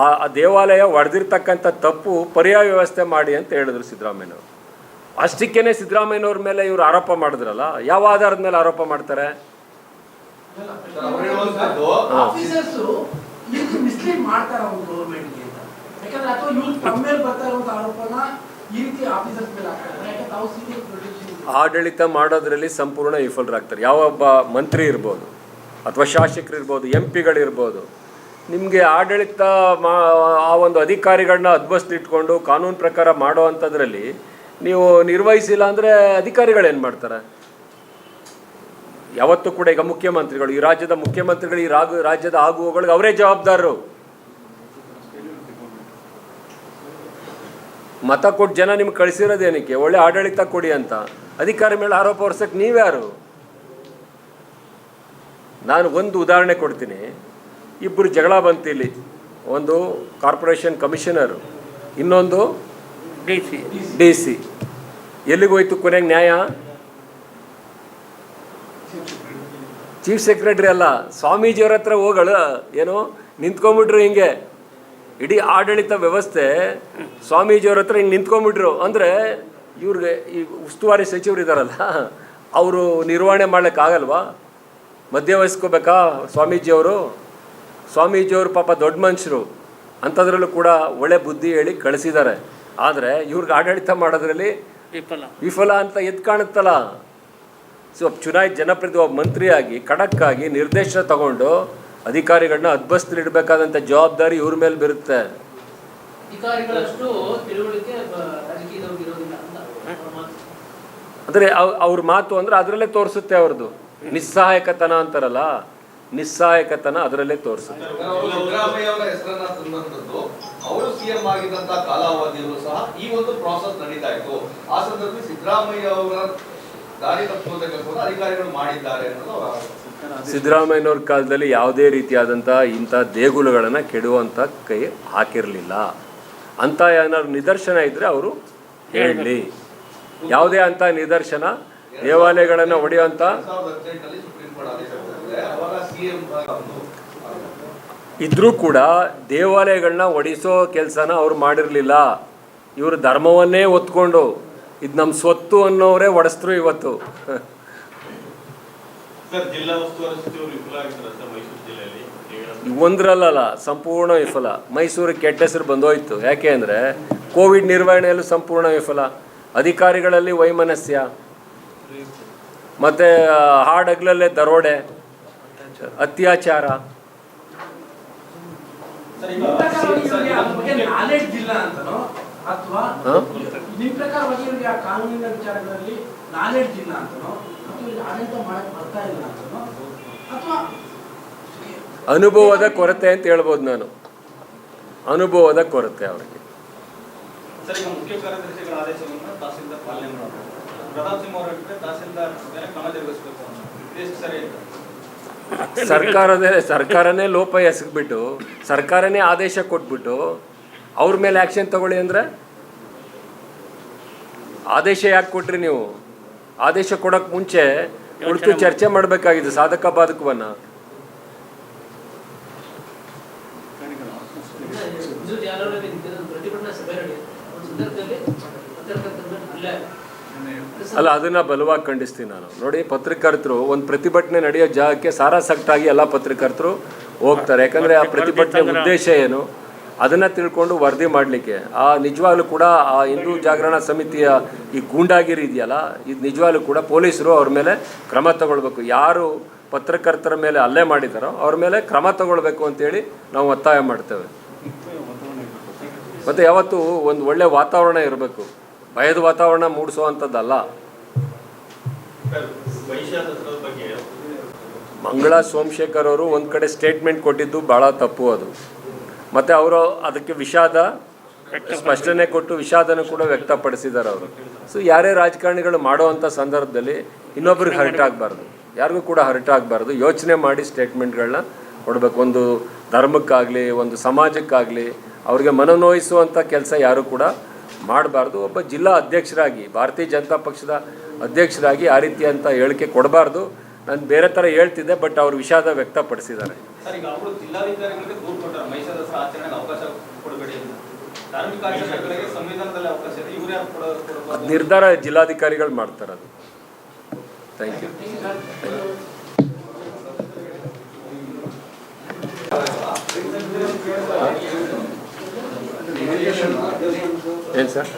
ಆ ದೇವಾಲಯ ಒಡೆದಿರ್ತಕ್ಕಂಥ ತಪ್ಪು ಪರ್ಯಾಯ ವ್ಯವಸ್ಥೆ ಮಾಡಿ ಅಂತ ಹೇಳಿದ್ರು ಸಿದ್ದರಾಮಯ್ಯನವರು. ಅಷ್ಟಕ್ಕೇನೆ ಸಿದ್ದರಾಮಯ್ಯನವ್ರ ಮೇಲೆ ಇವರು ಆರೋಪ ಮಾಡಿದ್ರಲ್ಲ, ಯಾವ ಆಧಾರದ ಮೇಲೆ ಆರೋಪ ಮಾಡ್ತಾರೆ? ಆಡಳಿತ ಮಾಡೋದ್ರಲ್ಲಿ ಸಂಪೂರ್ಣ ವಿಫಲರಾಗ್ತಾರೆ. ಯಾವೊಬ್ಬ ಮಂತ್ರಿ ಇರ್ಬೋದು ಅಥವಾ ಶಾಸಕರು ಇರ್ಬೋದು, MP ಗಳಿರ್ಬೋದು, ನಿಮಗೆ ಆಡಳಿತ ಆ ಒಂದು ಅಧಿಕಾರಿಗಳನ್ನ ಅದ್ಬಸ್ತಿಟ್ಕೊಂಡು ಕಾನೂನು ಪ್ರಕಾರ ಮಾಡೋ ಅಂಥದ್ರಲ್ಲಿ ನೀವು ನಿರ್ವಹಿಸಿಲ್ಲ ಅಂದರೆ ಅಧಿಕಾರಿಗಳೇನು ಮಾಡ್ತಾರೆ? ಯಾವತ್ತೂ ಕೂಡ ಈಗ ಮುಖ್ಯಮಂತ್ರಿಗಳು, ಈ ರಾಜ್ಯದ ಮುಖ್ಯಮಂತ್ರಿಗಳು ಈ ರಾಜ್ಯದ ಆಗುವಗಳಿಗೆ ಅವರೇ ಜವಾಬ್ದಾರರು. ಮತ ಕೊಟ್ಟು ಜನ ನಿಮ್ಗೆ ಕಳಿಸಿರೋದೇನಕ್ಕೆ? ಒಳ್ಳೆ ಆಡಳಿತ ಕೊಡಿ ಅಂತ. ಅಧಿಕಾರಿ ಮೇಲೆ ಆರೋಪ ಹೊರ್ಸಕ್ಕೆ ನೀವ್ಯಾರು? ನಾನು ಒಂದು ಉದಾಹರಣೆ ಕೊಡ್ತೀನಿ. ಇಬ್ಬರು ಜಗಳ ಬಂತು ಇಲ್ಲಿ. ಒಂದು ಕಾರ್ಪೊರೇಷನ್ ಕಮಿಷನರು, ಇನ್ನೊಂದು DC. ಎಲ್ಲಿಗೋಯ್ತು ಕೊನೆಗೆ ನ್ಯಾಯ? ಚೀಫ್ ಸೆಕ್ರೆಟರಿ ಅಲ್ಲ, ಸ್ವಾಮೀಜಿಯವ್ರ ಹತ್ರ ಹೋಗಳು ಏನೋ ನಿಂತ್ಕೊಂಡ್ಬಿಟ್ರು. ಹಿಂಗೆ ಇಡೀ ಆಡಳಿತ ವ್ಯವಸ್ಥೆ ಸ್ವಾಮೀಜಿಯವ್ರ ಹತ್ರ ಹಿಂಗೆ ನಿಂತ್ಕೊಂಡ್ಬಿಟ್ರು. ಅಂದರೆ ಇವ್ರಿಗೆ ಈ ಉಸ್ತುವಾರಿ ಸಚಿವರು ಇದ್ದಾರಲ್ಲ, ಅವರು ನಿರ್ವಹಣೆ ಮಾಡ್ಲಿಕ್ಕಾಗಲ್ವಾ? ಮಧ್ಯವಹಿಸ್ಕೋಬೇಕಾ ಸ್ವಾಮೀಜಿಯವರು? ಸ್ವಾಮೀಜಿಯವರು ಪಾಪ ದೊಡ್ಡ ಮನುಷ್ಯರು, ಅಂಥದ್ರಲ್ಲೂ ಕೂಡ ಒಳ್ಳೆ ಬುದ್ಧಿ ಹೇಳಿ ಕಳಿಸಿದ್ದಾರೆ. ಆದರೆ ಇವ್ರಿಗೆ ಆಡಳಿತ ಮಾಡೋದ್ರಲ್ಲಿ ವಿಫಲ ಅಂತ ಎದ್ದು ಕಾಣುತ್ತಲ್ಲ. ಸೊ ಚುನಾಯಿತ ಜನಪ್ರತಿನಿಧಿ ಒಬ್ಬ ಮಂತ್ರಿಯಾಗಿ ಖಡಕ್ಕಾಗಿ ನಿರ್ದೇಶನ ತಗೊಂಡು ಅಧಿಕಾರಿಗಳನ್ನ ಅದ್ಬಸ್ತಿಲಿಡಬೇಕಾದಂಥ ಜವಾಬ್ದಾರಿ ಇವ್ರ ಮೇಲೆ ಬರುತ್ತೆ. ಅಂದರೆ ಅವ್ರ ಮಾತು ಅಂದರೆ ಅದರಲ್ಲೇ ತೋರಿಸುತ್ತೆ ಅವ್ರದ್ದು ನಿಸ್ಸಹಾಯಕತನ ಅಂತಾರಲ್ಲ, ನಿಸ್ಸಹಾಯಕತನ ಅದರಲ್ಲೇ ತೋರಿಸುತ್ತೆ. ಸಿದ್ದರಾಮಯ್ಯ ಅವರ ಹೆಸರನ್ನ ತಂದಂತದ್ದು ಅವರು ಸಿಎಂ ಆಗಿದ್ದಂತ ಕಾಲಾವಧಿಯಲ್ಲೂ ಸಹ ಈ ಒಂದು ಪ್ರಾಸೆಸ್ ನಡೀತಾ ಇತ್ತು. ಆ ಸಂದರ್ಭದಲ್ಲಿ ಸಿದ್ದರಾಮಯ್ಯ ಅವರ ದಾರಿ ತಪ್ಪುವುದಕ್ಕೆ ಕೆಲಸವನ್ನು ಅಧಿಕಾರಿಗಳು ಮಾಡಿದ್ದಾರೆ ಅನ್ನೋದು ಅವರ ಆರೋಪ. ಸಿದ್ದರಾಮಯ್ಯನವ್ರ ಕಾಲದಲ್ಲಿ ಯಾವುದೇ ರೀತಿಯಾದಂಥ ಇಂಥ ದೇಗುಲಗಳನ್ನು ಕೆಡುವಂಥ ಕೈ ಹಾಕಿರಲಿಲ್ಲ. ಅಂಥ ಏನಾದ್ರು ನಿದರ್ಶನ ಇದ್ದರೆ ಅವರು ಹೇಳಲಿ. ಯಾವುದೇ ಅಂಥ ನಿದರ್ಶನ ದೇವಾಲಯಗಳನ್ನು ಒಡೆಯುವಂಥ 2018 ಸುಪ್ರೀಂ ಕೋರ್ಟ್ ಆದೇಶ ಕೊಟ್ಟಿದೆ. ಅವಾಗ ಸಿಎಂ ಇದ್ರೂ ಕೂಡ ದೇವಾಲಯಗಳನ್ನ ಒಡಿಸೋ ಕೆಲಸನ ಅವ್ರು ಮಾಡಿರಲಿಲ್ಲ. ಇವರು ಧರ್ಮವನ್ನೇ ಒತ್ಕೊಂಡು ಇದು ನಮ್ಮ ಸ್ವತ್ತು ಅನ್ನೋರೇ ಒಡಿಸಿದ್ರು ಇವತ್ತು. ಜಿಲ್ಲಾ ಉಸ್ತುವಾರಿ ಸಚಿವರು ವಿಫಲ ಆಗಿದ್ದಾರೆ ಮೈಸೂರು ಜಿಲ್ಲೆಯಲ್ಲಿ. ಒಂದರಲ್ಲ, ಸಂಪೂರ್ಣ ವಿಫಲ. ಮೈಸೂರಿಗೆ ಕೆಟ್ಟ ಹೆಸರು ಬಂದೋಯ್ತು. ಯಾಕೆ ಅಂದರೆ ಕೋವಿಡ್ ನಿರ್ವಹಣೆಯಲ್ಲೂ ಸಂಪೂರ್ಣ ವಿಫಲ, ಅಧಿಕಾರಿಗಳಲ್ಲಿ ವೈಮನಸ್ಯ, ಮತ್ತು ಹಾಡಗ್ಲಲ್ಲೇ ದರೋಡೆ, ಅತ್ಯಾಚಾರ. ಅನುಭವದ ಕೊರತೆ ಅಂತ ಹೇಳ್ಬೋದು ನಾನು, ಅನುಭವದ ಕೊರತೆ ಅವರಿಗೆ. ಸರ್, ಈಗ ಮುಖ್ಯ ಕಾರ್ಯದರ್ಶಿಗಳ ಆದೇಶವನ್ನು ತಹಸೀಲ್ದಾರ್ ಪಾಲನೆ ಮಾಡಬೇಕು. ಪ್ರತಾಪ್ ಸಿಂಹ ಅವರ ತಹಸೀಲ್ದಾರ್ ಮೇಲೆ ಕ್ರಮ ಜರುಗಿಸಬೇಕು ಅಂತ ಸರಿ. ಸರ್ಕಾರನೇ ಲೋಪ ಎಸಗ್ಬಿಟ್ಟು ಸರ್ಕಾರನೇ ಆದೇಶ ಕೊಟ್ಬಿಟ್ಟು ಅವ್ರ ಮೇಲೆ ಆ್ಯಕ್ಷನ್ ತಗೊಳ್ಳಿ ಅಂದರೆ ಆದೇಶ ಯಾಕೆ ಕೊಟ್ರಿ ನೀವು? ಆದೇಶ ಕೊಡೋಕ್ಕೆ ಮುಂಚೆ ಕುಳಿತು ಚರ್ಚೆ ಮಾಡಬೇಕಾಗಿದೆ ಸಾಧಕ ಬಾಧಕವನ್ನು. ಅಲ್ಲ, ಅದನ್ನು ಬಲವಾಗಿ ಖಂಡಿಸ್ತೀನಿ ನಾನು. ನೋಡಿ, ಪತ್ರಕರ್ತರು ಒಂದು ಪ್ರತಿಭಟನೆ ನಡೆಯೋ ಜಾಗಕ್ಕೆ ಸಾರಾಸಕ್ತಾಗಿ ಎಲ್ಲ ಪತ್ರಕರ್ತರು ಹೋಗ್ತಾರೆ. ಯಾಕಂದರೆ ಆ ಪ್ರತಿಭಟನೆ ಉದ್ದೇಶ ಏನು ಅದನ್ನು ತಿಳ್ಕೊಂಡು ವರದಿ ಮಾಡಲಿಕ್ಕೆ. ನಿಜವಾಗ್ಲೂ ಕೂಡ ಆ ಹಿಂದೂ ಜಾಗರಣ ಸಮಿತಿಯ ಈ ಗೂಂಡಾಗಿರಿ ಇದೆಯಲ್ಲ, ಇದು ನಿಜವಾಗ್ಲೂ ಕೂಡ ಪೊಲೀಸರು ಅವ್ರ ಮೇಲೆ ಕ್ರಮ ತಗೊಳ್ಬೇಕು. ಯಾರು ಪತ್ರಕರ್ತರ ಮೇಲೆ ಹಲ್ಲೆ ಮಾಡಿದಾರೋ ಅವ್ರ ಮೇಲೆ ಕ್ರಮ ತಗೊಳ್ಬೇಕು ಅಂತೇಳಿ ನಾವು ಒತ್ತಾಯ ಮಾಡ್ತೇವೆ. ಮತ್ತು ಯಾವತ್ತೂ ಒಂದು ಒಳ್ಳೆ ವಾತಾವರಣ ಇರಬೇಕು, ಭಯದ ವಾತಾವರಣ ಮೂಡಿಸುವಂಥದ್ದಲ್ಲ. ಮಂಗಳಾ ಸೋಮಶೇಖರ್ ಅವರು ಒಂದು ಕಡೆ ಸ್ಟೇಟ್ಮೆಂಟ್ ಕೊಟ್ಟಿದ್ದು ಭಾಳ ತಪ್ಪು ಅದು. ಮತ್ತು ಅವರು ಅದಕ್ಕೆ ಸ್ಪಷ್ಟನೆ ಕೊಟ್ಟು ವಿಷಾದನೂ ಕೂಡ ವ್ಯಕ್ತಪಡಿಸಿದ್ದಾರೆ ಅವರು. ಸೊ ಯಾರೇ ರಾಜಕಾರಣಿಗಳು ಮಾಡೋವಂಥ ಸಂದರ್ಭದಲ್ಲಿ ಇನ್ನೊಬ್ರಿಗೆ ಹರ್ಟ್ ಆಗಬಾರ್ದು, ಯಾರಿಗೂ ಕೂಡ ಹರ್ಟ್ ಆಗಬಾರ್ದು. ಯೋಚನೆ ಮಾಡಿ ಸ್ಟೇಟ್ಮೆಂಟ್ಗಳನ್ನ ಕೊಡಬೇಕು. ಒಂದು ಧರ್ಮಕ್ಕಾಗಲಿ ಒಂದು ಸಮಾಜಕ್ಕಾಗಲಿ ಅವ್ರಿಗೆ ಮನನೋಯಿಸುವಂಥ ಕೆಲಸ ಯಾರೂ ಕೂಡ ಮಾಡಬಾರ್ದು. ಒಬ್ಬ ಜಿಲ್ಲಾ ಅಧ್ಯಕ್ಷರಾಗಿ, ಭಾರತೀಯ ಜನತಾ ಪಕ್ಷದ ಅಧ್ಯಕ್ಷರಾಗಿ ಆ ರೀತಿಯಂಥ ಹೇಳಿಕೆ ಕೊಡಬಾರ್ದು. ನಾನು ಬೇರೆ ಥರ ಹೇಳ್ತಿದ್ದೆ, ಬಟ್ ಅವ್ರು ವಿಷಾದ ವ್ಯಕ್ತಪಡಿಸಿದ್ದಾರೆ. ನಿರ್ಧಾರ ಜಿಲ್ಲಾಧಿಕಾರಿಗಳು ಮಾಡ್ತಾರೆ ಅದು. Thank you. ಏನು ಸರ್?